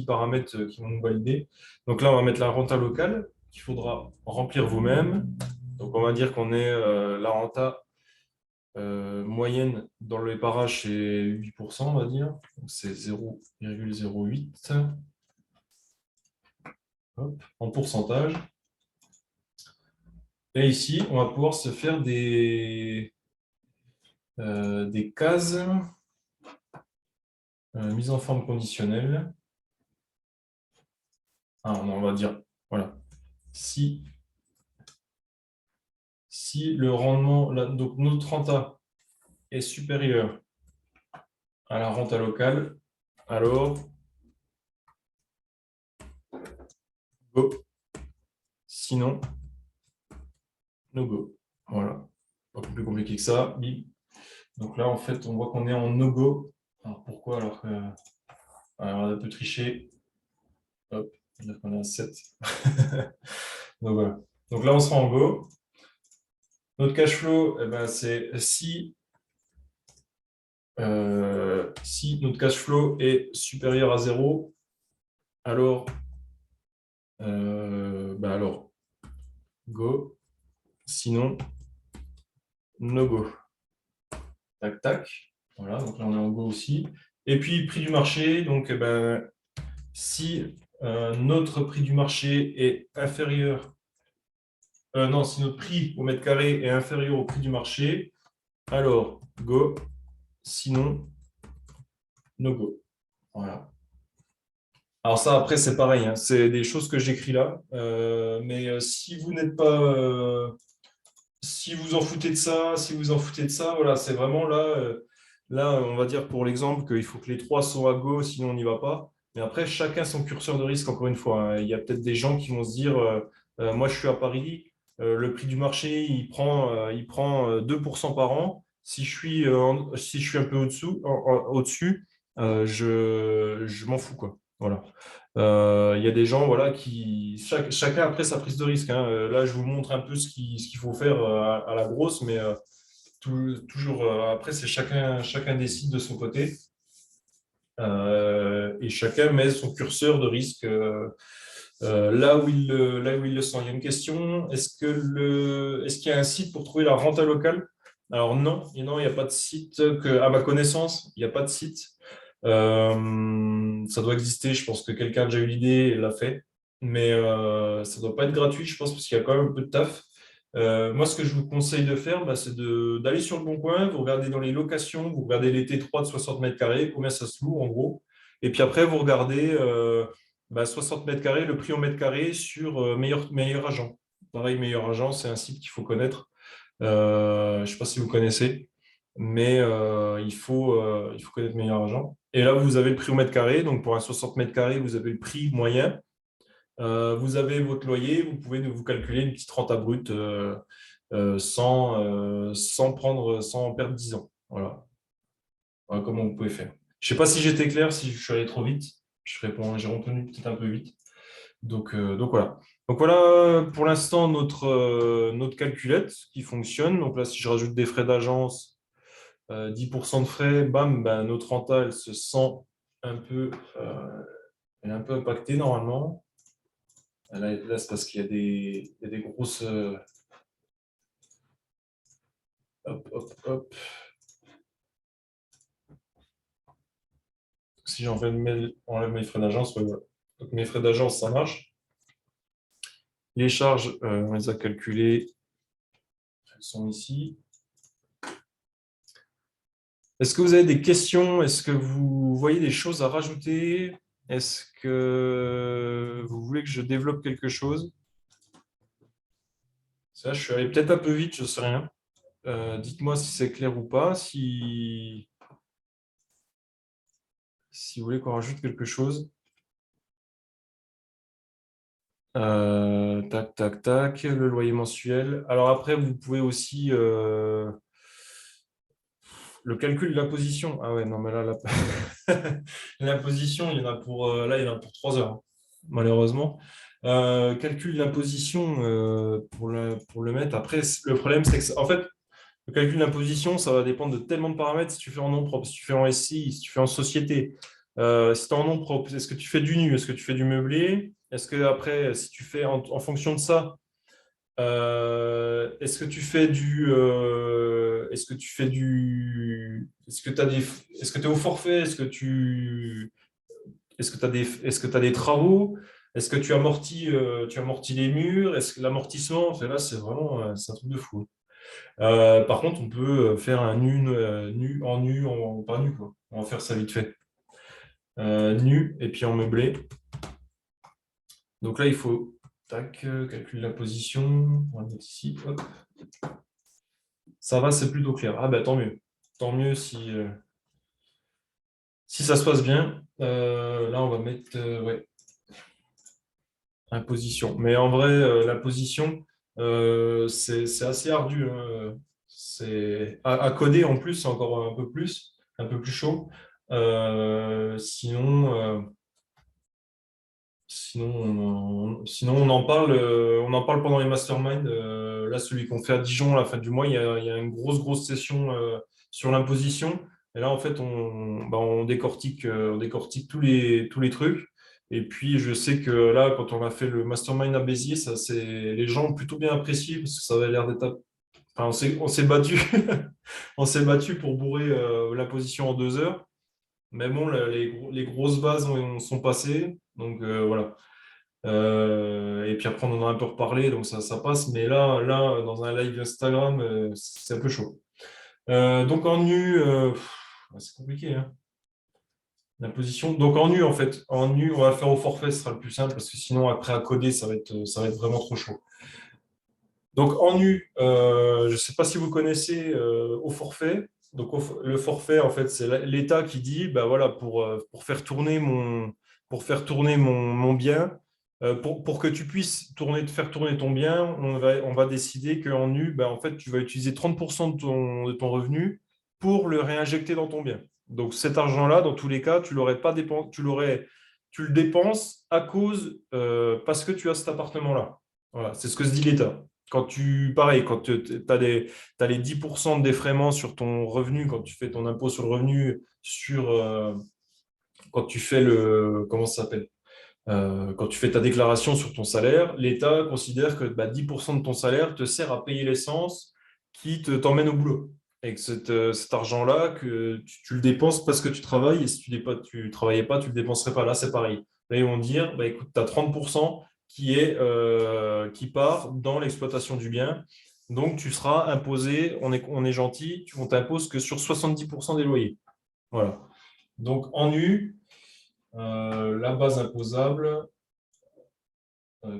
paramètres qui vont nous valider. Donc là, on va mettre la renta locale qu'il faudra remplir vous-même. Donc on va dire qu'on est la renta moyenne dans les parages, c'est 8%, on va dire. Donc c'est 0,08 en pourcentage. Et ici, on va pouvoir se faire des cases mise en forme conditionnelle. Ah, non, on va dire, voilà. Si le rendement, donc notre renta est supérieur à la renta locale, alors go. Sinon, no go. Voilà. Pas plus compliqué que ça. Bim. Donc là, en fait, on voit qu'on est en no go. Alors pourquoi? Alors, on a un peu triché. Hop, on va dire qu'on est à 7. Donc voilà. Donc là, on sera en go. Notre cash flow, eh ben, c'est si notre cash flow est supérieur à 0, alors, alors go. Sinon, no go. Tac, tac. Voilà, donc là, on est en go aussi. Et puis, prix du marché. Donc, si notre prix du marché est inférieur, non, si notre prix au mètre carré est inférieur au prix du marché, alors go. Sinon, no go. Voilà. Alors ça, après, c'est pareil, hein, c'est des choses que j'écris là. Mais si vous n'êtes pas, si vous en foutez de ça, voilà, c'est vraiment là, là, on va dire pour l'exemple qu'il faut que les trois soient à go, sinon on n'y va pas. Mais après, chacun son curseur de risque, encore une fois, hein. Il y a peut-être des gens qui vont se dire, moi je suis à Paris, le prix du marché, il prend 2% par an. Si je suis un peu au-dessus, je m'en fous, quoi. Voilà. Il y a des gens voilà, chacun après sa prise de risque, hein. Là, je vous montre un peu ce qu'il faut faire à la grosse, mais toujours après, c'est chacun décide de son côté et chacun met son curseur de risque là où il le sent. Il y a une question, est-ce qu'il y a un site pour trouver la renta locale? Alors non, il n'y a pas de site à ma connaissance, il n'y a pas de site. Ça doit exister, je pense que quelqu'un a déjà eu l'idée et l'a fait, mais ça ne doit pas être gratuit, je pense, parce qu'il y a quand même un peu de taf. Moi, ce que je vous conseille de faire, c'est d'aller sur le Bon Coin, vous regardez dans les locations, vous regardez les T3 de 60 mètres carrés, combien ça se loue en gros, et puis après, vous regardez 60 mètres carrés, le prix au mètre carré sur meilleur agent. Pareil, meilleur agent, c'est un site qu'il faut connaître. Je ne sais pas si vous connaissez, mais il faut connaître meilleur agent. Et là, vous avez le prix au mètre carré. Donc, pour un 60 mètres carrés, vous avez le prix moyen. Vous avez votre loyer. Vous pouvez vous calculer une petite renta brute sans perdre 10 ans. Voilà. Voilà comment vous pouvez faire. Je ne sais pas si j'étais clair, si je suis allé trop vite. J'ai retenu peut-être un peu vite. Donc voilà. Donc voilà pour l'instant notre calculette qui fonctionne. Donc là, si je rajoute des frais d'agence, 10% de frais, bam, notre renta, elle se sent un peu, elle est un peu impactée normalement. Là, c'est parce qu'il y a des grosses... hop, hop, hop. Si j'enlève mes frais d'agence, ouais, voilà. Donc, mes frais d'agence, ça marche. Les charges, on les a calculées. Elles sont ici. Est-ce que vous avez des questions? Est-ce que vous voyez des choses à rajouter? Est-ce que vous voulez que je développe quelque chose? Ça, je suis allé peut-être un peu vite, je ne sais rien. Dites-moi si c'est clair ou pas, si vous voulez qu'on rajoute quelque chose. Tac, tac, tac, le loyer mensuel. Alors après, vous pouvez aussi le calcul de l'imposition. Ah ouais, non, mais là, l'imposition, il y en a pour, là, il y en a pour 3 heures, hein, malheureusement. Calcul de l'imposition pour le mettre. Après, le problème, c'est que, en fait, le calcul d'imposition, ça va dépendre de tellement de paramètres. Si tu fais en nom propre, si tu fais en SCI, si tu fais en société, si tu es en nom propre, est-ce que tu fais du nu, est-ce que tu fais du meublé? Est-ce que après, si tu fais en fonction de ça, est-ce que tu fais est-ce que tu fais est-ce que tu est-ce que tu es au forfait? Est-ce que tu as est-ce que tu des travaux? Est-ce que tu amortis les murs? Est-ce que l'amortissement, là, c'est vraiment, c'est un truc de fou. Par contre, on peut faire un nu, pas nu, quoi. On va faire ça vite fait. Nu et puis en meublé. Donc là, il faut calculer la position. On va le mettre ici. Hop. Ça va, c'est plutôt clair. Ah bah tant mieux. Tant mieux si ça se passe bien. Là, on va mettre ouais, imposition. Mais en vrai, la position, c'est assez ardu, hein. C'est à coder en plus, c'est encore un peu plus chaud. Sinon, on en parle pendant les masterminds. Là, celui qu'on fait à Dijon à la fin du mois, il y a une grosse session sur l'imposition. Et là, en fait, on décortique tous les trucs. Et puis, je sais que là, quand on a fait le mastermind à Béziers, les gens ont plutôt bien apprécié parce que ça avait l'air d'être. Enfin, on s'est battu, on s'est battu pour bourrer l'imposition en 2 heures. Mais bon, les grosses bases sont passées. Donc, voilà. Et puis après, on en a un peu reparlé, donc ça passe. Mais là, dans un live Instagram, c'est un peu chaud. Donc en nu, c'est compliqué, hein, la position. Donc en nu, en fait, en nu, on va le faire au forfait, ce sera le plus simple, parce que sinon, après à coder, ça va être vraiment trop chaud. Donc en nu, je ne sais pas si vous connaissez au forfait. Donc le forfait, en fait, c'est l'État qui dit, bah voilà, pour faire tourner mon bien, pour que tu puisses faire tourner ton bien, on va décider qu'en nu, bah, en fait, tu vas utiliser 30% de ton revenu pour le réinjecter dans ton bien. Donc cet argent-là, dans tous les cas, tu l'aurais pas dépensé, tu le dépenses parce que tu as cet appartement-là. Voilà, c'est ce que se dit l'État. Pareil, quand tu as les 10% de défraiement sur ton revenu, quand tu fais ton impôt sur le revenu, quand tu fais comment ça s'appelle? Quand tu fais ta déclaration sur ton salaire, l'État considère que 10% de ton salaire te sert à payer l'essence qui t'emmène au boulot. Et que cet argent-là, que tu le dépenses parce que tu travailles, et si tu ne travaillais pas, tu ne le dépenserais pas. Là, c'est pareil. Là, ils vont dire, écoute, tu as 30% qui part dans l'exploitation du bien. Donc, tu seras imposé, on est gentil, on t'impose que sur 70% des loyers. Voilà. Donc, en U, la base imposable,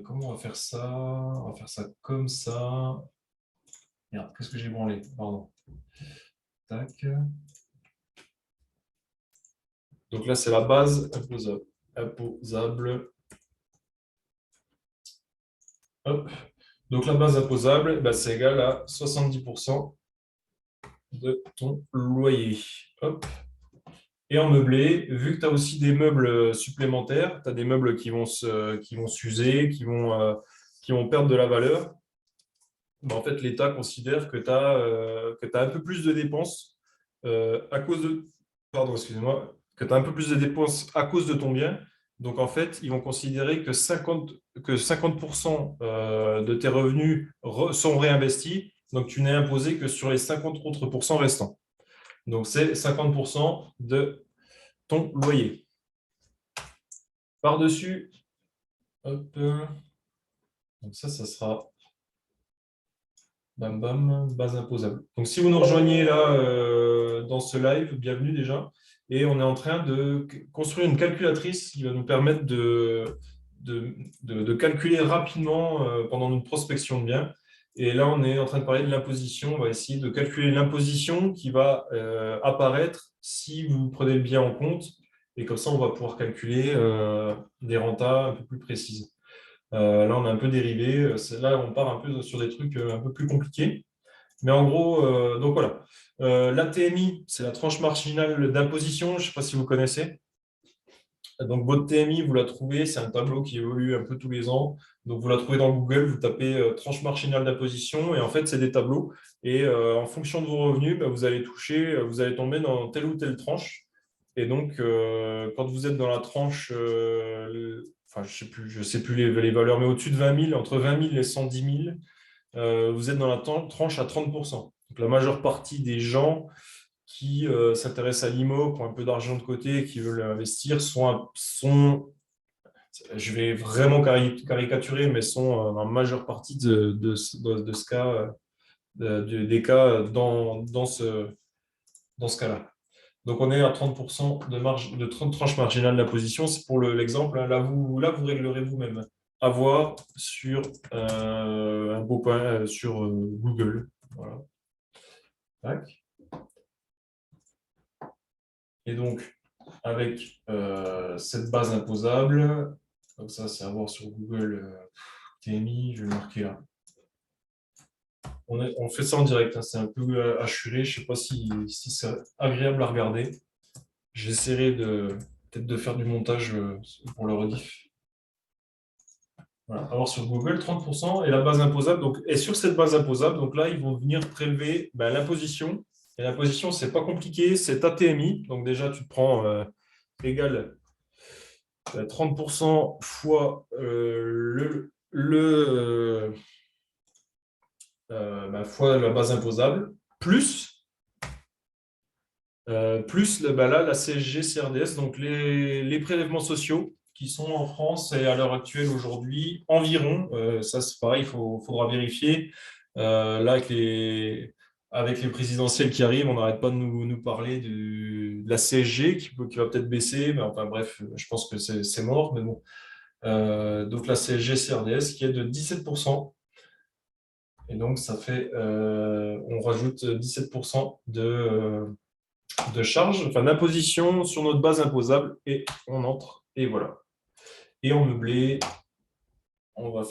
comment on va faire ça? On va faire ça comme ça. Merde, qu'est-ce que j'ai branlé? Pardon. Tac. Donc là, c'est la base imposable. Hop. Donc la base imposable, c'est égal à 70% de ton loyer. Hop. Et en meublé, vu que tu as aussi des meubles supplémentaires, tu as des meubles qui vont s'user, qui vont perdre de la valeur, en fait, l'État considère que tu as un peu plus de dépenses à cause de. Pardon, excusez-moi. Que tu as un peu plus de dépenses à cause de ton bien, Donc, en fait, ils vont considérer que 50% de tes revenus sont réinvestis. Donc, tu n'es imposé que sur les 50 autres pourcents restants. Donc, c'est 50% de ton loyer. Par-dessus, hop, donc ça sera bam bam, base imposable. Donc, si vous nous rejoignez là dans ce live, bienvenue déjà. Et on est en train de construire une calculatrice qui va nous permettre de calculer rapidement pendant notre prospection de biens. Et là, on est en train de parler de l'imposition. On va essayer de calculer l'imposition qui va apparaître si vous prenez le bien en compte. Et comme ça, on va pouvoir calculer des rentas un peu plus précises. Là, on a un peu dérivé. Là, on part un peu sur des trucs un peu plus compliqués. Mais en gros, donc voilà. La TMI, c'est la tranche marginale d'imposition. Je ne sais pas si vous connaissez. Donc, votre TMI, vous la trouvez, c'est un tableau qui évolue un peu tous les ans. Donc, vous la trouvez dans Google, vous tapez tranche marginale d'imposition et en fait, c'est des tableaux. Et en fonction de vos revenus, bah, vous allez toucher, vous allez tomber dans telle ou telle tranche. Et donc, quand vous êtes dans la tranche, enfin, je sais plus les valeurs, mais au-dessus de 20 000, entre 20 000 et 110 000, vous êtes dans la tranche à 30%. Donc, la majeure partie des gens qui s'intéressent à l'IMO, qui ont un peu d'argent de côté, qui veulent investir, je vais vraiment caricaturer, mais sont en majeure partie de ce cas, des cas dans ce cas-là. Donc, on est à 30% de marge, de tranche marginale d'imposition. C'est pour l'exemple. Hein. Là, vous réglerez vous-même. À voir sur un beau point sur Google. Voilà. Tac. Et donc, avec cette base imposable, donc ça, c'est à voir sur Google TMI, je vais le marquer là. On fait ça en direct, hein, c'est un peu hachuré, je ne sais pas si c'est agréable à regarder. J'essaierai peut-être de faire du montage pour le rediff. Voilà. Alors sur Google, 30% et la base imposable. Donc, et sur cette base imposable, donc là, ils vont venir prélever l'imposition. Et l'imposition, ce n'est pas compliqué, c'est ta TMI. Donc déjà, tu te prends égal 30% fois fois la base imposable, plus là, la CSG, CRDS, donc les prélèvements sociaux qui sont en France et à l'heure actuelle aujourd'hui environ, ça c'est pareil, faudra vérifier. Là, avec les présidentielles qui arrivent, on n'arrête pas de nous parler de la CSG qui va peut-être baisser, mais enfin bref, je pense que c'est mort, mais bon. Donc la CSG CRDS qui est de 17%. Et donc ça fait, on rajoute 17% de charge, enfin d'imposition sur notre base imposable et on entre et voilà. Et en meublé, on va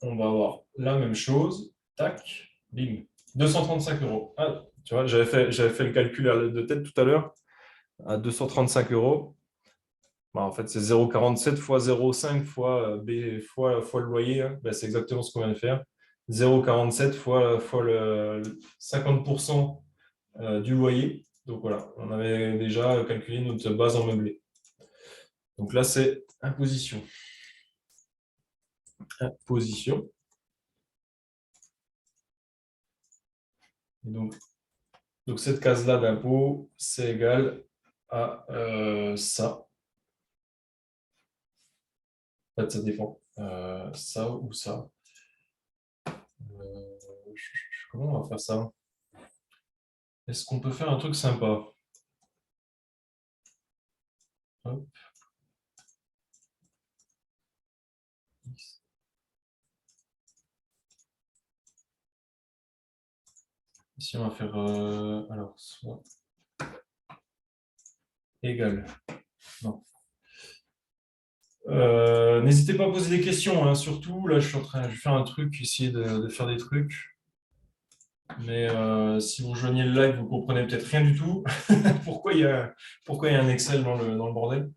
avoir la même chose, tac, bim, 235 euros. Ah, tu vois, j'avais fait le calcul de tête tout à l'heure à 235 euros. Bah, en fait, c'est 0,47 fois 0,5 fois fois le loyer. Hein. Bah, c'est exactement ce qu'on vient de faire. 0,47 fois le 50% du loyer. Donc voilà, on avait déjà calculé notre base en meublé. Donc là, c'est imposition. Imposition. Et donc cette case-là d'impôt, c'est égal à ça. En fait, ça dépend. Ça ou ça. Comment on va faire ça? Est-ce qu'on peut faire un truc sympa? Hop. Ici, on va faire alors soit égal. Non. N'hésitez pas à poser des questions, hein, surtout. Là, je vais faire un truc, essayer de faire des trucs. Mais si vous rejoignez le live, vous comprenez peut-être rien du tout. pourquoi il y a un Excel dans le bordel.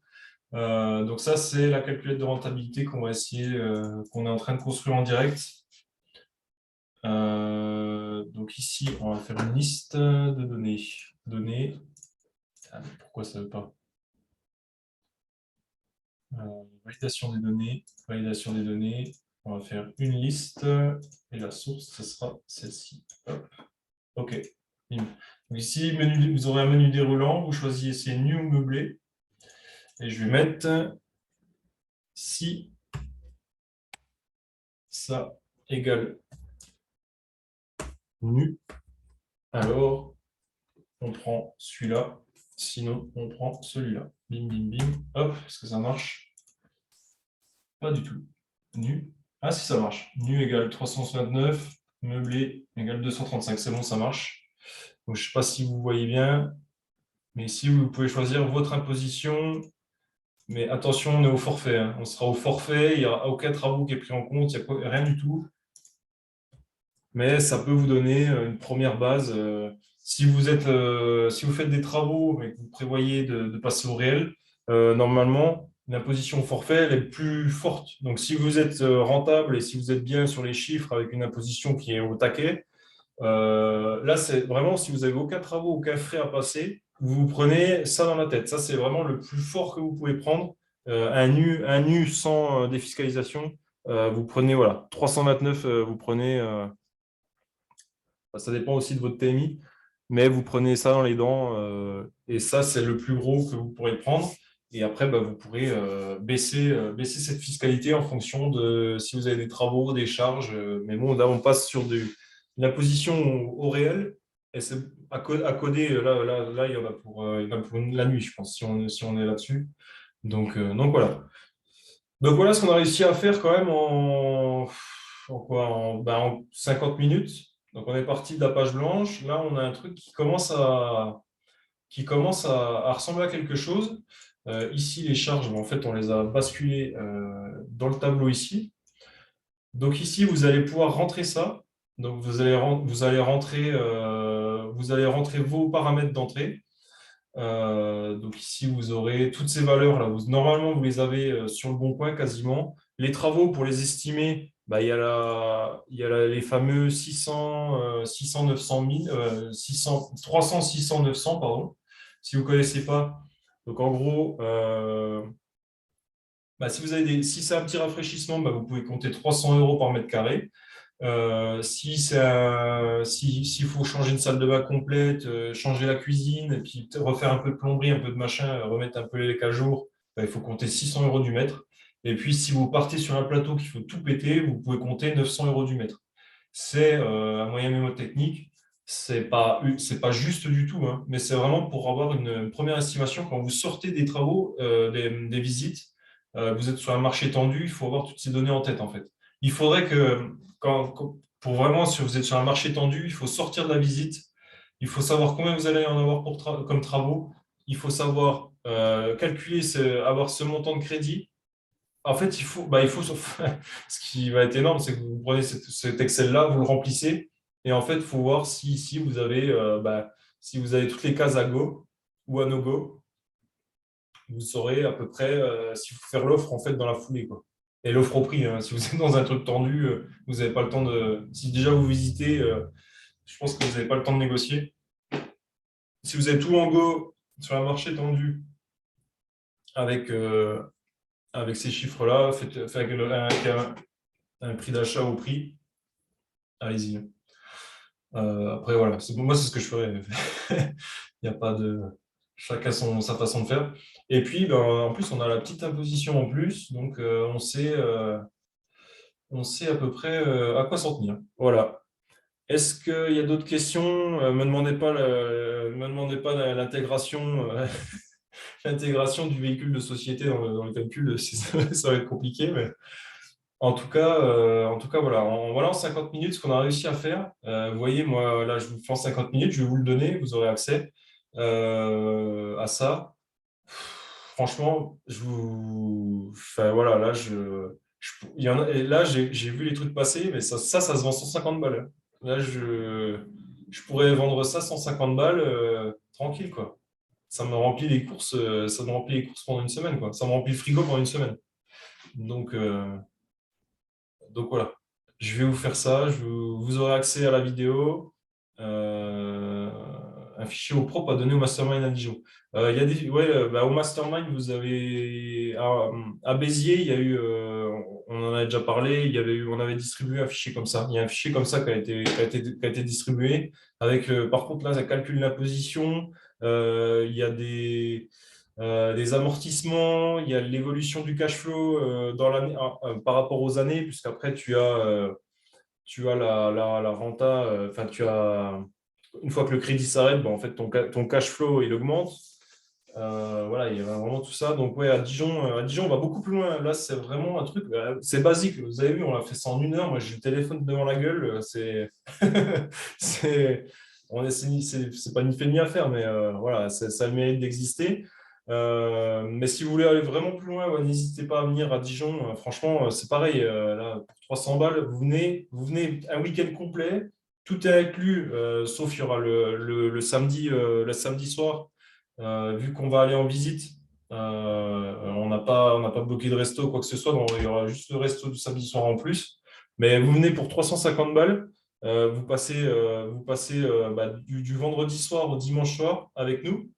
Donc ça, c'est la calculette de rentabilité qu'on va essayer, qu'on est en train de construire en direct. Donc ici, on va faire une liste de données. Données. Ah, mais pourquoi ça ne veut pas? Validation des données. Validation des données. On va faire une liste. Et la source, ce sera celle-ci. OK. Bim. Donc ici, vous aurez un menu déroulant. Vous choisissez nu ou meublé. Et je vais mettre si ça égale nu, alors on prend celui-là. Sinon, on prend celui-là. Bim, bim, bim. Hop, est-ce que ça marche? Pas du tout. Nu. Ah, si ça marche. Nu égale 369. Meublé égale 235. C'est bon, ça marche. Donc, je ne sais pas si vous voyez bien. Mais ici, vous pouvez choisir votre imposition. Mais attention, on est au forfait, hein. On sera au forfait. Il n'y aura aucun travaux qui est pris en compte. Il n'y a rien du tout. Mais ça peut vous donner une première base. Si vous faites des travaux, mais que vous prévoyez de passer au réel, normalement, l'imposition au forfait, elle est plus forte. Donc, si vous êtes rentable et si vous êtes bien sur les chiffres avec une imposition qui est au taquet, là, c'est vraiment, si vous n'avez aucun travaux, aucun frais à passer, vous prenez ça dans la tête. Ça, c'est vraiment le plus fort que vous pouvez prendre. Un nu sans défiscalisation, vous prenez, voilà, 329, vous prenez. Ça dépend aussi de votre TMI, mais vous prenez ça dans les dents et ça, c'est le plus gros que vous pourrez prendre. Et après, bah, vous pourrez baisser cette fiscalité en fonction de si vous avez des travaux, des charges. Mais bon, là, on passe sur l'imposition au réel. Et c'est à coder, là, il y en a pour la nuit, je pense, si on est là-dessus. Donc voilà. Donc voilà ce qu'on a réussi à faire quand même en 50 minutes. Donc on est parti de la page blanche. Là, on a un truc qui commence à ressembler à quelque chose. Ici, les charges, en fait, on les a basculées dans le tableau ici. Donc ici, vous allez pouvoir rentrer ça. Donc vous allez rentrer vos paramètres d'entrée. Donc ici, vous aurez toutes ces valeurs-là. Normalement, vous les avez sur le bon coin quasiment. Les travaux, pour les estimer, bah, les fameux 600, 900 000, 600, 300, 600, 900, pardon, si vous ne connaissez pas. Donc en gros, si c'est un petit rafraîchissement, bah, vous pouvez compter 300 € par mètre carré. S'il faut changer une salle de bain complète, changer la cuisine, et puis refaire un peu de plomberie, un peu de machin, remettre un peu les lecs à jour, il faut compter 600 € du mètre. Et puis, si vous partez sur un plateau qu'il faut tout péter, vous pouvez compter 900 € du mètre. C'est un moyen mémotechnique. C'est pas juste du tout, hein, mais c'est vraiment pour avoir une première estimation. Quand vous sortez des travaux, des visites, vous êtes sur un marché tendu, il faut avoir toutes ces données en tête, en fait. Il faudrait que pour vraiment, si vous êtes sur un marché tendu, il faut sortir de la visite. Il faut savoir combien vous allez en avoir comme travaux. Il faut savoir calculer, avoir ce montant de crédit. En fait, ce qui va être énorme, c'est que vous prenez cet Excel-là, vous le remplissez, et en fait, il faut voir si si vous avez toutes les cases à go ou à no go, vous saurez à peu près s'il faut faire l'offre en fait dans la foulée, quoi. Et l'offre au prix, hein. Si vous êtes dans un truc tendu, vous n'avez pas le temps de. Si déjà vous visitez, je pense que vous n'avez pas le temps de négocier. Si vous êtes tout en go sur un marché tendu avec, avec ces chiffres-là, faites avec un prix d'achat au prix, allez-y. Après, voilà, moi, c'est ce que je ferais. Il n'y a pas de. Chacun sa façon de faire. Et puis, ben, en plus, on a la petite imposition en plus, donc on sait à peu près à quoi s'en tenir. Voilà. Est-ce qu'il y a d'autres questions? Me demandez pas l'intégration l'intégration du véhicule de société dans le calcul, ça va être compliqué, mais en tout cas voilà, en 50 minutes, ce qu'on a réussi à faire. Vous voyez, moi, là, je vous fais en 50 minutes, je vais vous le donner, vous aurez accès à ça. Franchement, enfin, voilà, là, il y en a, et là, j'ai vu les trucs passer, mais ça se vend 150 balles, hein. Là, je pourrais vendre ça 150 balles tranquille, quoi. Ça me remplit les courses pendant une semaine, quoi. Ça me remplit le frigo pendant une semaine. Donc, voilà. Je vais vous faire ça. Vous aurez accès à la vidéo, un fichier au propre à donner au mastermind à Dijon. Il y a bah, au mastermind, vous avez à Béziers, il y a eu, on en a déjà parlé, on avait distribué un fichier comme ça. Il y a un fichier comme ça qui a été distribué avec, par contre, là, ça calcule la position. Il y a des amortissements, il y a l'évolution du cash flow dans l'année, par rapport aux années, puisqu'après, tu as la renta, enfin, une fois que le crédit s'arrête, ben, en fait, ton cash flow, il augmente. Voilà, il y a vraiment tout ça. Donc, ouais, à Dijon, on va beaucoup plus loin. Là, c'est vraiment un truc, c'est basique. Vous avez vu, on a fait ça en 1 heure. Moi, j'ai le téléphone devant la gueule. C'est, c'est pas ni fait ni à faire, mais voilà, ça a le mérite d'exister. Mais si vous voulez aller vraiment plus loin, ouais, n'hésitez pas à venir à Dijon. Franchement, c'est pareil. Là, pour 300 balles, vous venez un week-end complet. Tout est inclus, sauf il y aura le samedi soir. Vu qu'on va aller en visite, on n'a pas bloqué de resto, quoi que ce soit. Donc il y aura juste le resto du samedi soir en plus. Mais vous venez pour 350 balles. Vous passez bah, du vendredi soir au dimanche soir avec nous.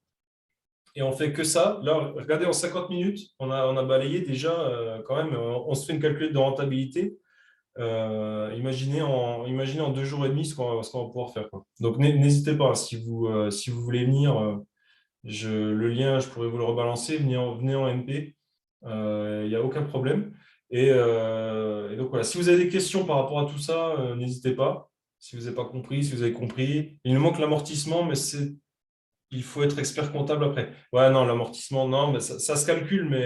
Et on fait que ça. Là, regardez, en 50 minutes, on a balayé déjà quand même. On se fait une calculette de rentabilité. Imaginez en 2 jours et demi ce qu'on va pouvoir faire, quoi. Donc n'hésitez pas, hein, si vous voulez venir. Le lien, je pourrais vous le rebalancer. Venez en MP. Il n'y a aucun problème. Et donc voilà, si vous avez des questions par rapport à tout ça, n'hésitez pas. Si vous n'avez pas compris, si vous avez compris. Il nous manque l'amortissement, mais il faut être expert comptable après. Ouais, non, l'amortissement, non, mais ça se calcule, mais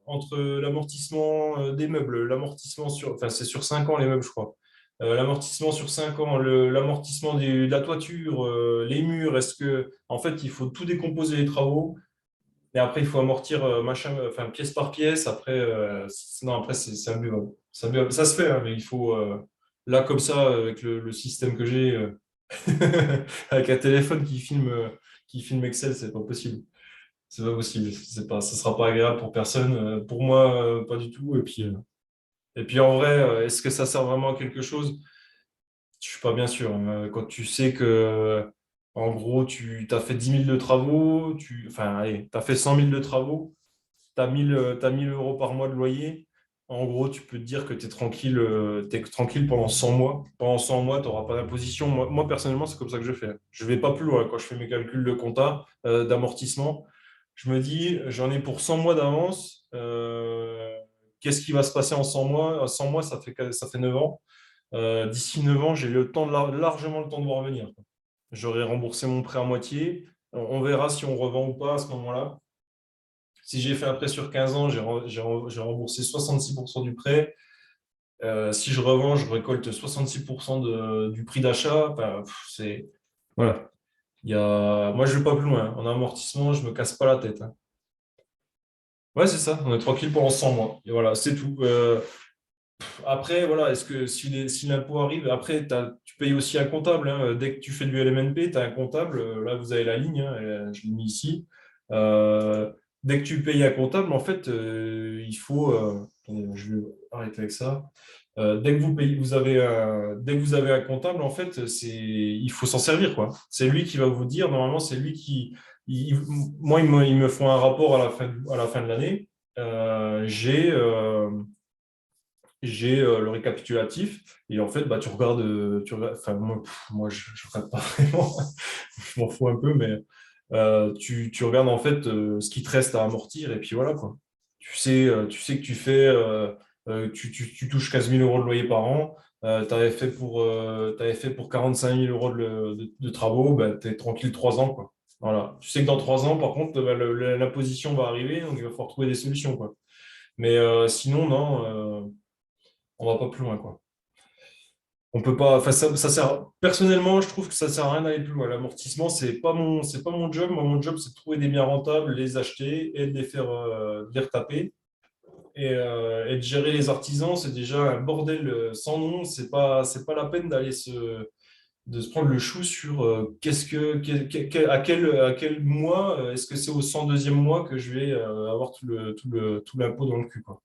entre l'amortissement des meubles, enfin, c'est sur 5 ans les meubles, je crois. L'amortissement sur 5 ans, l'amortissement de la toiture, les murs, en fait, il faut tout décomposer les travaux. Et après, il faut amortir machin, enfin, pièce par pièce. Après, non, après, c'est imbuvable. C'est imbuvable. Ça se fait, hein, mais il faut, là, comme ça, avec le système que j'ai, avec un téléphone qui filme Excel, c'est pas possible. C'est pas possible. Ça sera pas agréable pour personne. Pour moi, pas du tout. Et puis en vrai, est-ce que ça sert vraiment à quelque chose? Je suis pas bien sûr, hein. Quand tu sais que, en gros, tu as fait 10 000 de travaux, enfin, allez, tu as fait 100 000 de travaux, tu as 1 000 euros par mois de loyer. En gros, tu peux te dire que tu es tranquille pendant 100 mois. Pendant 100 mois, tu n'auras pas d'imposition. Moi, personnellement, c'est comme ça que je fais. Je ne vais pas plus loin quand je fais mes calculs de compta, d'amortissement. Je me dis, j'en ai pour 100 mois d'avance. Qu'est-ce qui va se passer en 100 mois? 100 mois, ça fait 9 ans. D'ici 9 ans, j'ai largement le temps de voir venir. J'aurai remboursé mon prêt à moitié. On verra si on revend ou pas à ce moment-là. Si j'ai fait un prêt sur 15 ans, j'ai remboursé 66% du prêt. Si je revends, je récolte 66% du prix d'achat. Enfin, voilà. Moi, je ne vais pas plus loin. En amortissement, je ne me casse pas la tête, hein. Ouais, c'est ça. On est tranquille pendant 100 mois. Et voilà, c'est tout. Après, voilà, est-ce que si l'impôt arrive, après, tu payes aussi un comptable, hein. Dès que tu fais du LMNP, tu as un comptable. Là, vous avez la ligne, hein, je l'ai mis ici. Euh, Dès que tu payes un comptable, en fait, il faut. Attendez, je vais arrêter avec ça. Dès que vous payez, dès que vous avez un comptable, en fait, il faut s'en servir, quoi. C'est lui qui va vous dire, normalement, c'est lui qui. Moi, ils me font un rapport à la fin de l'année. J'ai le récapitulatif et en fait, bah, enfin, moi je regarde pas vraiment, je m'en fous un peu, mais tu regardes en fait ce qui te reste à amortir et puis voilà quoi. Tu sais que tu touches 15 000 euros de loyer par an, t'avais fait pour 45 000 euros de travaux, bah, tu es tranquille 3 ans quoi. Voilà. Tu sais que dans 3 ans, par contre, bah, l'imposition va arriver, donc il va falloir trouver des solutions quoi. Mais sinon, non. On va pas plus loin, quoi. On peut pas, enfin, ça sert, personnellement, je trouve que ça sert à rien d'aller plus loin. L'amortissement, c'est pas mon job. Moi, mon job, c'est de trouver des biens rentables, les acheter et de les faire bien retaper. Et de gérer les artisans, c'est déjà un bordel sans nom. C'est pas la peine de se prendre le chou sur qu'est-ce à quel mois, est-ce que c'est au 102e mois que je vais avoir tout l'impôt dans le cul, quoi.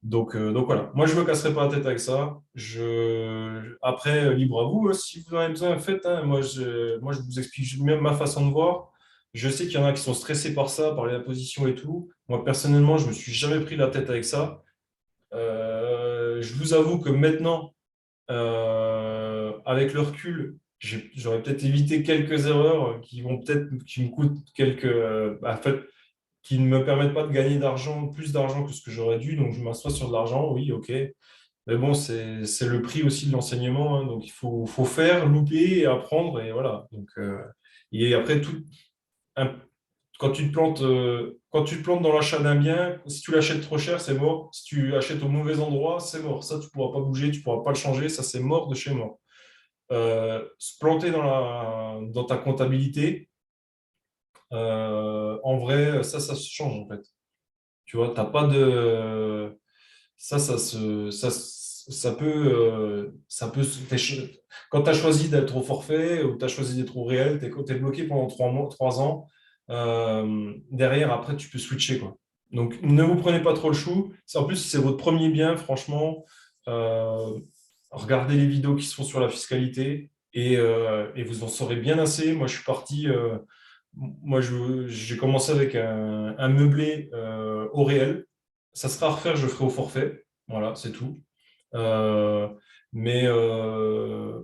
Donc voilà, moi je me casserai pas la tête avec ça. Après, libre à vous, si vous en avez besoin, faites, hein. Moi, je vous explique même ma façon de voir. Je sais qu'il y en a qui sont stressés par ça, par la position et tout. Moi, personnellement, je me suis jamais pris la tête avec ça. Je vous avoue que maintenant, avec le recul, j'aurais peut-être évité quelques erreurs qui me coûtent en fait, qui ne me permettent pas de gagner plus d'argent que ce que j'aurais dû. Donc, je m'assois sur de l'argent, oui, ok. Mais bon, c'est le prix aussi de l'enseignement, hein. Donc, faut faire, louper et apprendre. Et voilà. Donc, et après, un- quand tu te plantes dans l'achat d'un bien, si tu l'achètes trop cher, c'est mort. Si tu achètes au mauvais endroit, c'est mort. Ça, tu ne pourras pas bouger, tu ne pourras pas le changer. Ça, c'est mort de chez mort. Se planter dans ta comptabilité, en vrai, ça se change en fait. Tu vois, t'as pas de. Ça peut. Quand tu as choisi d'être au forfait ou tu as choisi d'être au réel, tu es bloqué pendant 3 mois, 3 ans. Derrière, après, tu peux switcher, quoi. Donc, ne vous prenez pas trop le chou. En plus, si c'est votre premier bien, franchement, euh, regardez les vidéos qui se font sur la fiscalité et vous en saurez bien assez. Moi, je suis parti. Moi, j'ai commencé avec un meublé au réel. Ça sera à refaire, je le ferai au forfait. Voilà, c'est tout. Euh, mais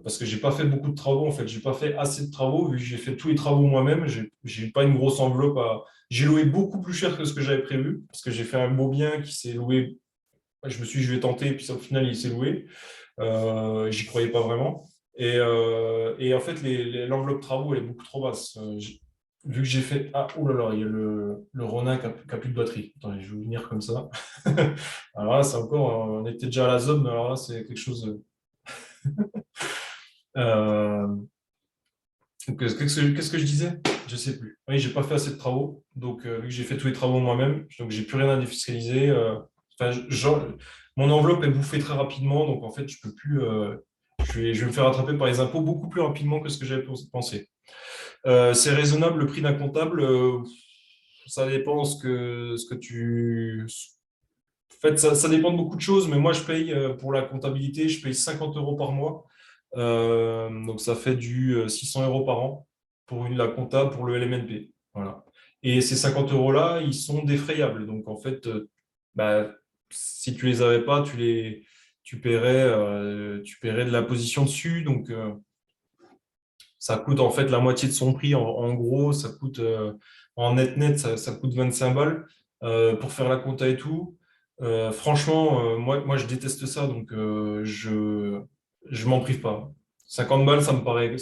parce que j'ai pas fait beaucoup de travaux, en fait, j'ai pas fait assez de travaux, vu que j'ai fait tous les travaux moi-même, j'ai pas une grosse enveloppe à. J'ai loué beaucoup plus cher que ce que j'avais prévu, parce que j'ai fait un beau bien qui s'est loué. Je me suis dit, je vais tenter, et puis au final, il s'est loué. J'y croyais pas vraiment. Et en fait, l'enveloppe travaux, elle est beaucoup trop basse. Vu que j'ai fait. Ah, oh là là, il y a le Ronin qui a plus de batterie. Attendez, je vais venir comme ça. Alors là, c'est encore. On était déjà à la zone, mais alors là, c'est quelque chose. Euh, qu'est-ce que je disais? Je sais plus. Oui, j'ai pas fait assez de travaux. Donc, vu que j'ai fait tous les travaux moi-même, donc j'ai plus rien à défiscaliser. Enfin, mon enveloppe est bouffée très rapidement. Donc, en fait, je peux plus. Je vais me faire rattraper par les impôts beaucoup plus rapidement que ce que j'avais pensé. C'est raisonnable le prix d'un comptable. Ça dépend ce que tu. En fait, ça dépend de beaucoup de choses, mais moi, je paye pour la comptabilité, je paye 50 euros par mois. Donc, ça fait du 600 euros par an pour la compta, pour le LMNP. Voilà. Et ces 50 euros-là, ils sont défrayables. Donc, en fait, bah, si tu les avais pas, tu paierais de la position dessus. Donc, ça coûte en fait la moitié de son prix. En gros, ça coûte en net, ça coûte 25 balles pour faire la compta et tout. Franchement, moi, je déteste ça, donc je m'en prive pas. 50 balles, ça me paraît,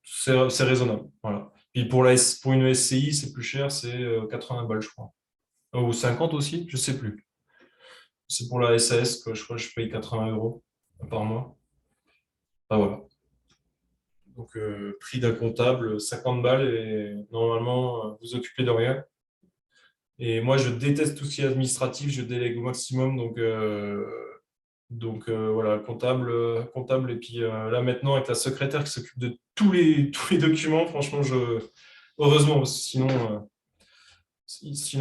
c'est raisonnable. Voilà. Puis pour une SCI, c'est plus cher, c'est 80 balles, je crois. Ou 50 aussi, je sais plus. C'est pour la SAS que je crois que je paye 80 euros par mois. Ah, voilà. Donc, prix d'un comptable, 50 balles et normalement, vous occupez de rien. Et moi, je déteste tout ce qui est administratif, je délègue au maximum. Donc, voilà, comptable. Et puis là, maintenant, avec la secrétaire qui s'occupe de tous les documents, franchement, heureusement, parce que sinon,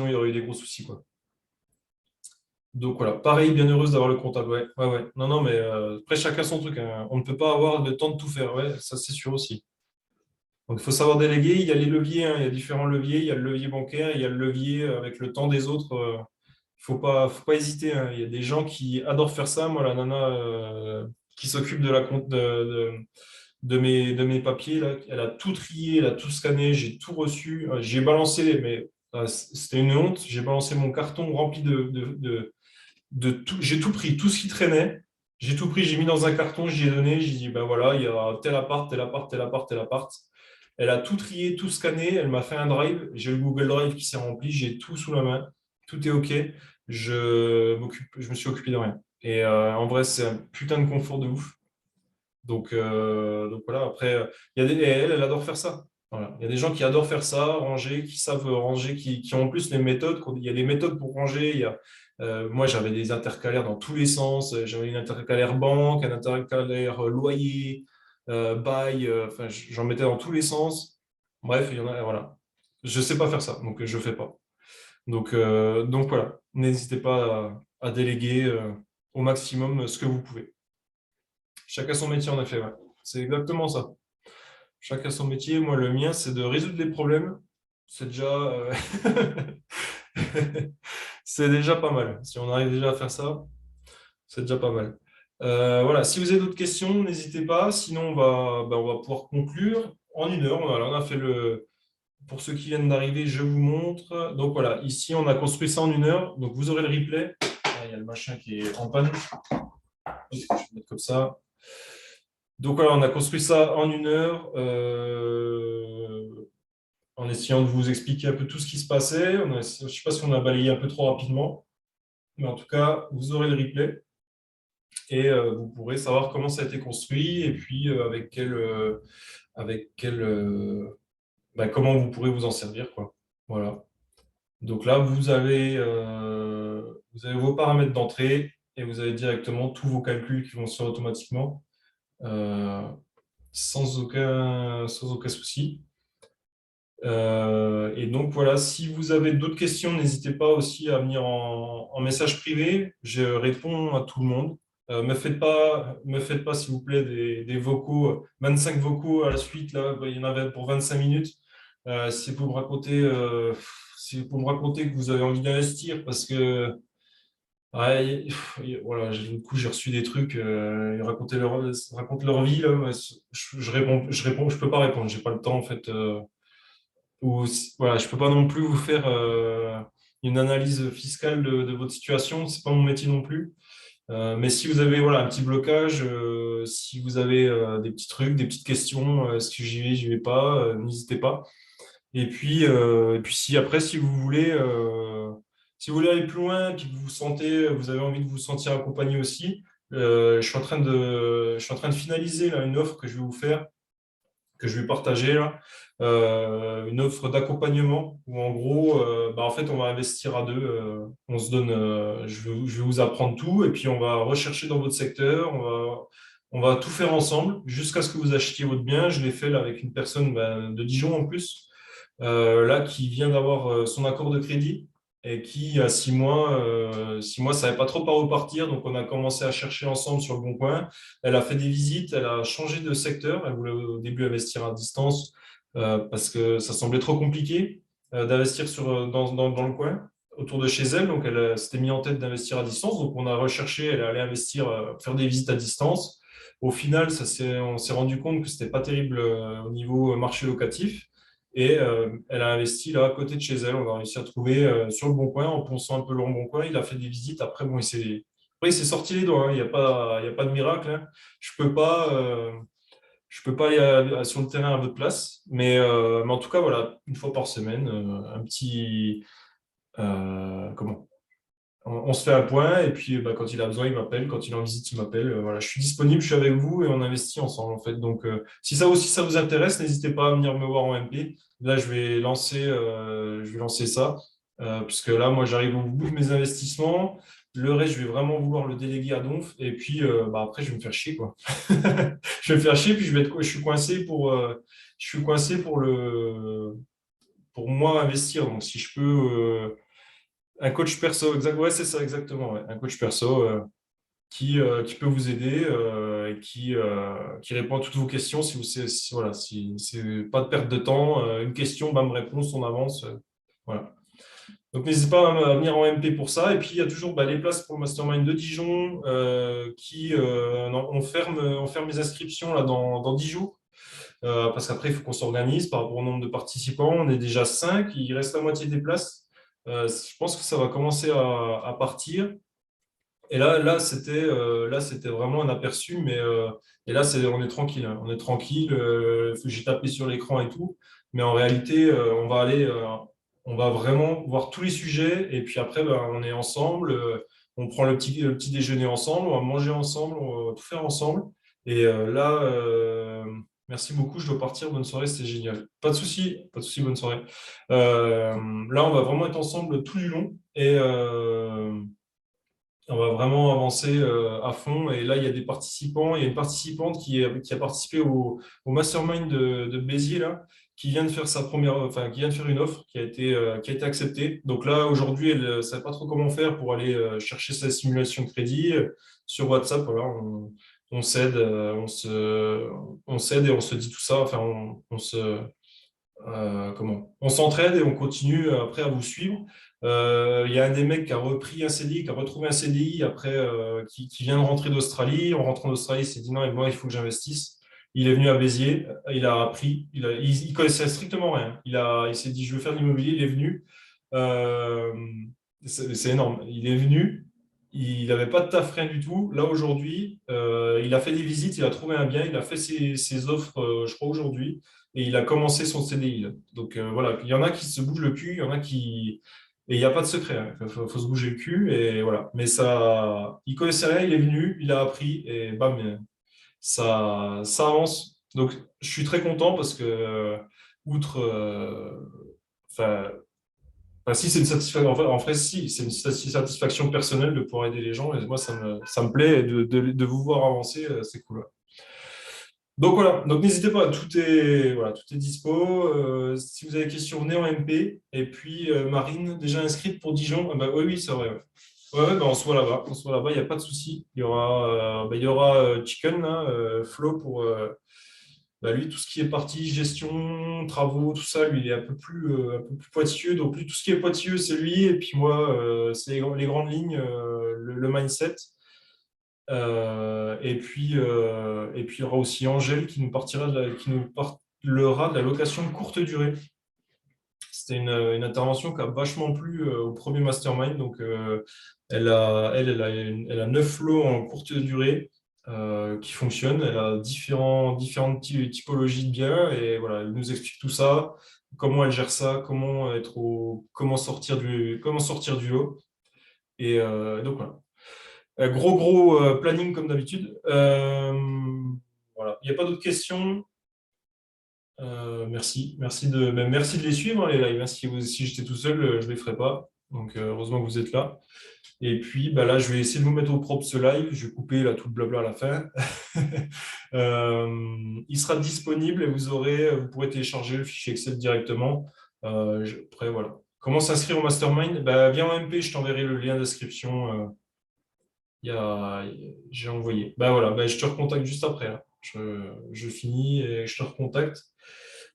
il y aurait eu des gros soucis, quoi. Donc voilà, pareil, bien heureuse d'avoir le comptable. Ouais, ouais, ouais. Non, non, mais après, chacun son truc, hein. On ne peut pas avoir le temps de tout faire. Ouais, ça, c'est sûr aussi. Donc, il faut savoir déléguer. Il y a les leviers, hein. Il y a différents leviers. Il y a le levier bancaire, il y a le levier avec le temps des autres. Il faut pas hésiter, hein. Il y a des gens qui adorent faire ça. Moi, la nana qui s'occupe de la compte de mes papiers, là, elle a tout trié, elle a tout scanné, j'ai tout reçu. J'ai balancé, mais c'était une honte. J'ai balancé mon carton rempli de tout. J'ai tout pris, tout ce qui traînait. J'ai tout pris, j'ai mis dans un carton, j'y ai donné. J'ai dit, ben voilà, il y a tel appart, tel appart, tel appart, tel appart. Elle a tout trié, tout scanné. Elle m'a fait un drive. J'ai le Google Drive qui s'est rempli. J'ai tout sous la main. Tout est OK. Je me suis occupé de rien. Et en vrai, c'est un putain de confort de ouf. Donc voilà. Après, et elle adore faire ça. Voilà. Il y a des gens qui adorent faire ça, ranger, qui savent ranger, qui ont en plus les méthodes. Il y a des méthodes pour ranger. Moi, j'avais des intercalaires dans tous les sens. J'avais une intercalaire banque, un intercalaire loyer, bail. Enfin, j'en mettais dans tous les sens. Bref, il y en a. Voilà. Je sais pas faire ça, donc je fais pas. Donc voilà. N'hésitez pas. à déléguer au maximum ce que vous pouvez. Chacun son métier, en effet, ouais. C'est exactement ça. Chacun son métier. Moi, le mien, c'est de résoudre les problèmes. C'est déjà, c'est déjà pas mal. Si on arrive déjà à faire ça, c'est déjà pas mal. Voilà. Si vous avez d'autres questions, n'hésitez pas. Sinon, on va pouvoir conclure en 1 heure. Voilà, on a fait le. Pour ceux qui viennent d'arriver, je vous montre. Donc voilà, ici, on a construit ça en 1 heure. Donc vous aurez le replay. Ah, il y a le machin qui est en panne. Je vais mettre comme ça. Donc voilà, on a construit ça en 1 heure, en essayant de vous expliquer un peu tout ce qui se passait. Je ne sais pas si on a balayé un peu trop rapidement, mais en tout cas, vous aurez le replay et vous pourrez savoir comment ça a été construit et puis comment vous pourrez vous en servir, quoi. Voilà. Donc là, vous avez vos paramètres d'entrée et vous avez directement tous vos calculs qui vont se faire automatiquement. Euh, sans aucun souci. Et donc voilà, si vous avez d'autres questions, n'hésitez pas aussi à venir en message privé. Je réponds à tout le monde. Me faites pas, s'il vous plaît, des vocaux, 25 vocaux à la suite. Là, il y en avait pour 25 minutes. C'est pour me raconter, que vous avez envie d'investir parce que ouais, voilà, du coup, j'ai reçu des trucs, ils racontent leur vie, là, mais je peux pas répondre, j'ai pas le temps, en fait. Voilà, je peux pas non plus vous faire une analyse fiscale de votre situation, c'est pas mon métier non plus. Mais si vous avez voilà, un petit blocage, si vous avez des petits trucs, des petites questions, est-ce que j'y vais pas, n'hésitez pas. Et puis si après, si vous voulez aller plus loin, puis que vous avez envie de vous sentir accompagné aussi, je suis en train de finaliser là, une offre que je vais vous faire, que je vais partager là, une offre d'accompagnement où en gros, en fait, on va investir à deux. On se donne, je vais vous apprendre tout et puis on va rechercher dans votre secteur. On va tout faire ensemble jusqu'à ce que vous achetiez votre bien. Je l'ai fait là avec une personne de Dijon en plus là, qui vient d'avoir son accord de crédit et qui, à 6 mois, 6 mois, savait pas trop par où partir. Donc, on a commencé à chercher ensemble sur le Bon Coin. Elle a fait des visites, elle a changé de secteur. Elle voulait au début investir à distance parce que ça semblait trop compliqué d'investir dans le coin autour de chez elle. Donc, elle s'était mis en tête d'investir à distance. Donc, on a recherché, elle allait investir, faire des visites à distance. Au final, on s'est rendu compte que c'était pas terrible au niveau marché locatif. Et elle a investi là à côté de chez elle. On a réussi à trouver sur le Bon Coin, en ponçant un peu le Bon Coin. Il a fait des visites. Après, il s'est sorti les doigts, hein. Il y a pas de miracle, hein. Je peux pas, euh, je peux pas aller sur le terrain à votre place. Mais en tout cas, voilà, une fois par semaine, un petit, comment? On se fait un point et puis quand il a besoin, il m'appelle. Quand il est en visite, il m'appelle. Voilà, je suis disponible, je suis avec vous et on investit ensemble en fait. Donc, si ça aussi ça vous intéresse, n'hésitez pas à venir me voir en MP. Là, je vais lancer ça puisque là, moi, j'arrive au bout de mes investissements. Le reste, je vais vraiment vouloir le déléguer à Donf et puis après, je vais me faire chier quoi. Je vais me faire chier puis je suis coincé pour moi investir. Donc, si je peux. Un coach perso, exact. Ouais, c'est ça, exactement. Ouais. Un coach perso qui peut vous aider et qui répond à toutes vos questions. Voilà, si c'est pas de perte de temps, une question, bam, réponse, on avance. Voilà. Donc, n'hésitez pas à venir en MP pour ça. Et puis, il y a toujours les places pour le Mastermind de Dijon non, on ferme les inscriptions là, dans 10 jours. Parce qu'après, il faut qu'on s'organise par rapport au nombre de participants. On est déjà 5, il reste la moitié des places. Je pense que ça va commencer à partir. Et là, c'était vraiment un aperçu, et là, on est tranquille, hein. On est tranquille. J'ai tapé sur l'écran et tout, mais en réalité, on va vraiment voir tous les sujets, et puis après, on est ensemble. On prend le petit déjeuner ensemble, on va manger ensemble, on va tout faire ensemble. Et là, merci beaucoup. Je dois partir. Bonne soirée, c'était génial. Pas de souci. Bonne soirée. Là, on va vraiment être ensemble tout du long, et on va vraiment avancer à fond. Et là, il y a des participants. Il y a une participante qui a participé au mastermind de Béziers, là, qui vient de faire sa première, enfin, qui vient de faire une offre qui a été acceptée. Donc là, aujourd'hui, elle ne savait pas trop comment faire pour aller chercher sa simulation de crédit. Sur WhatsApp, voilà, on s'aide, on s'aide et on se dit tout ça. Enfin, on s'entraide et on continue après à vous suivre. Il y a un des mecs qui a repris un CDI, qui a retrouvé un CDI après, qui vient de rentrer d'Australie. En rentrant d'Australie, il s'est dit non, et moi, il faut que j'investisse. Il est venu à Béziers, il a appris, il connaissait strictement rien. Il s'est dit, je veux faire de l'immobilier, il est venu. Euh, c'est énorme. Il est venu, il n'avait pas de taf, rien du tout. Là, aujourd'hui, il a fait des visites, il a trouvé un bien, il a fait ses offres, je crois, aujourd'hui, et il a commencé son CDI, là. Donc voilà, il y en a qui se bougent le cul, il y en a qui. Et il n'y a pas de secret, hein. Faut se bouger le cul, et voilà. Mais ça, il connaissait rien, il est venu, il a appris, et bam, ça avance. Donc, je suis très content parce que, outre, enfin, si c'est une satisfaction, en vrai, si, c'est une satisfaction personnelle de pouvoir aider les gens. Et moi, ça me plaît de vous voir avancer, c'est cool. Donc voilà, donc n'hésitez pas, voilà, tout est dispo. Si vous avez des questions, venez en MP. Et puis, Marine, déjà inscrite pour Dijon. Ah bah, oui, oui, c'est vrai. Ouais. Ouais, ouais, bah, on se voit là-bas. On se voit là-bas, il n'y a pas de souci. Il y aura Chicken, là, Flo, pour bah, lui, tout ce qui est partie gestion, travaux, tout ça, lui, il est un peu plus pointilleux. Donc, lui, tout ce qui est pointilleux, c'est lui. Et puis moi, c'est les grandes lignes, le mindset. Et puis, il y aura aussi Angèle qui nous qui nous parlera de la location de courte durée. C'était une intervention qui a vachement plu au premier mastermind. Donc, elle a 9 lots en courte durée qui fonctionnent. Elle a différentes typologies de biens. Et voilà, elle nous explique tout ça, comment elle gère ça, comment sortir du lot. Et donc, voilà. Gros planning comme d'habitude. Voilà. Il n'y a pas d'autres questions. Merci de les suivre, hein, les lives, hein. Si j'étais tout seul, je ne les ferais pas. Donc, heureusement que vous êtes là. Et puis, bah, là, je vais essayer de vous mettre au propre ce live. Je vais couper là, tout le blabla à la fin. Il sera disponible et vous pourrez télécharger le fichier Excel directement. Après, voilà. Comment s'inscrire au mastermind? Bah, viens en MP, je t'enverrai le lien d'inscription. J'ai envoyé. Bah voilà, bah, je te recontacte juste après, là. Je finis et je te recontacte.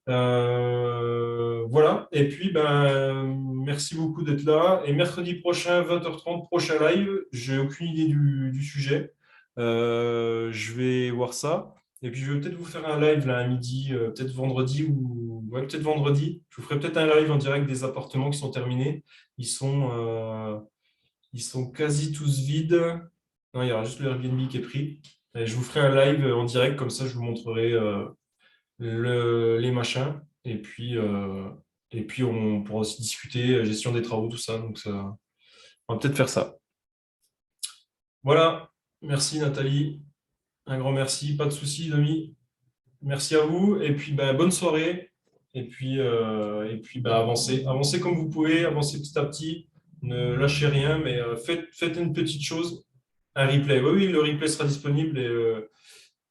Voilà. Et puis, ben, merci beaucoup d'être là. Et mercredi prochain, 20h30, prochain live. J'ai aucune idée du sujet. Je vais voir ça. Et puis, je vais peut-être vous faire un live là à midi, peut-être vendredi ou ouais, peut-être vendredi. Je vous ferai peut-être un live en direct des appartements qui sont terminés. Ils sont, euh, ils sont quasi tous vides. Non, il y aura juste le Airbnb qui est pris. Et je vous ferai un live en direct, comme ça je vous montrerai les machins. Et puis on pourra aussi discuter gestion des travaux, tout ça. Donc on va peut-être faire ça. Voilà. Merci Nathalie. Un grand merci. Pas de souci, Domi. Merci à vous. Et puis ben, bonne soirée. Et puis ben, avancez comme vous pouvez, avancez petit à petit. Ne lâchez rien, mais faites une petite chose. Un replay. Oui, oui, le replay sera disponible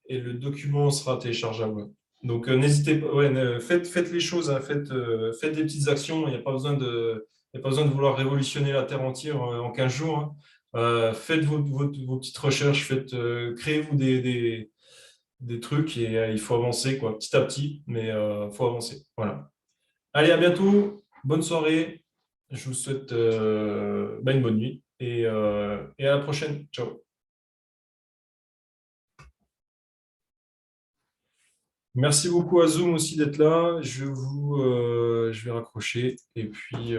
et le document sera téléchargeable. Donc, n'hésitez pas, ouais, faites les choses, hein, faites des petites actions. Il y a pas besoin de vouloir révolutionner la Terre entière en 15 jours, hein. Faites vos petites recherches, créez-vous des trucs et il faut avancer quoi, petit à petit, mais il faut avancer. Voilà. Allez, à bientôt. Bonne soirée. Je vous souhaite bah, une bonne nuit et à la prochaine. Ciao. Merci beaucoup à Zoom aussi d'être là. Je vais raccrocher et puis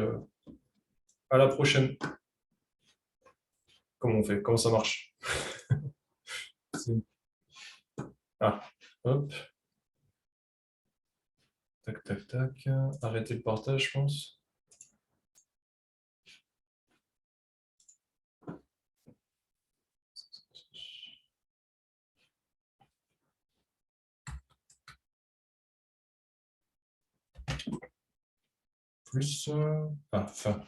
à la prochaine. Comment on fait? Comment ça marche? C'est- Ah, hop, tac, tac, tac. Arrêter le partage, je pense. Plus. Fin.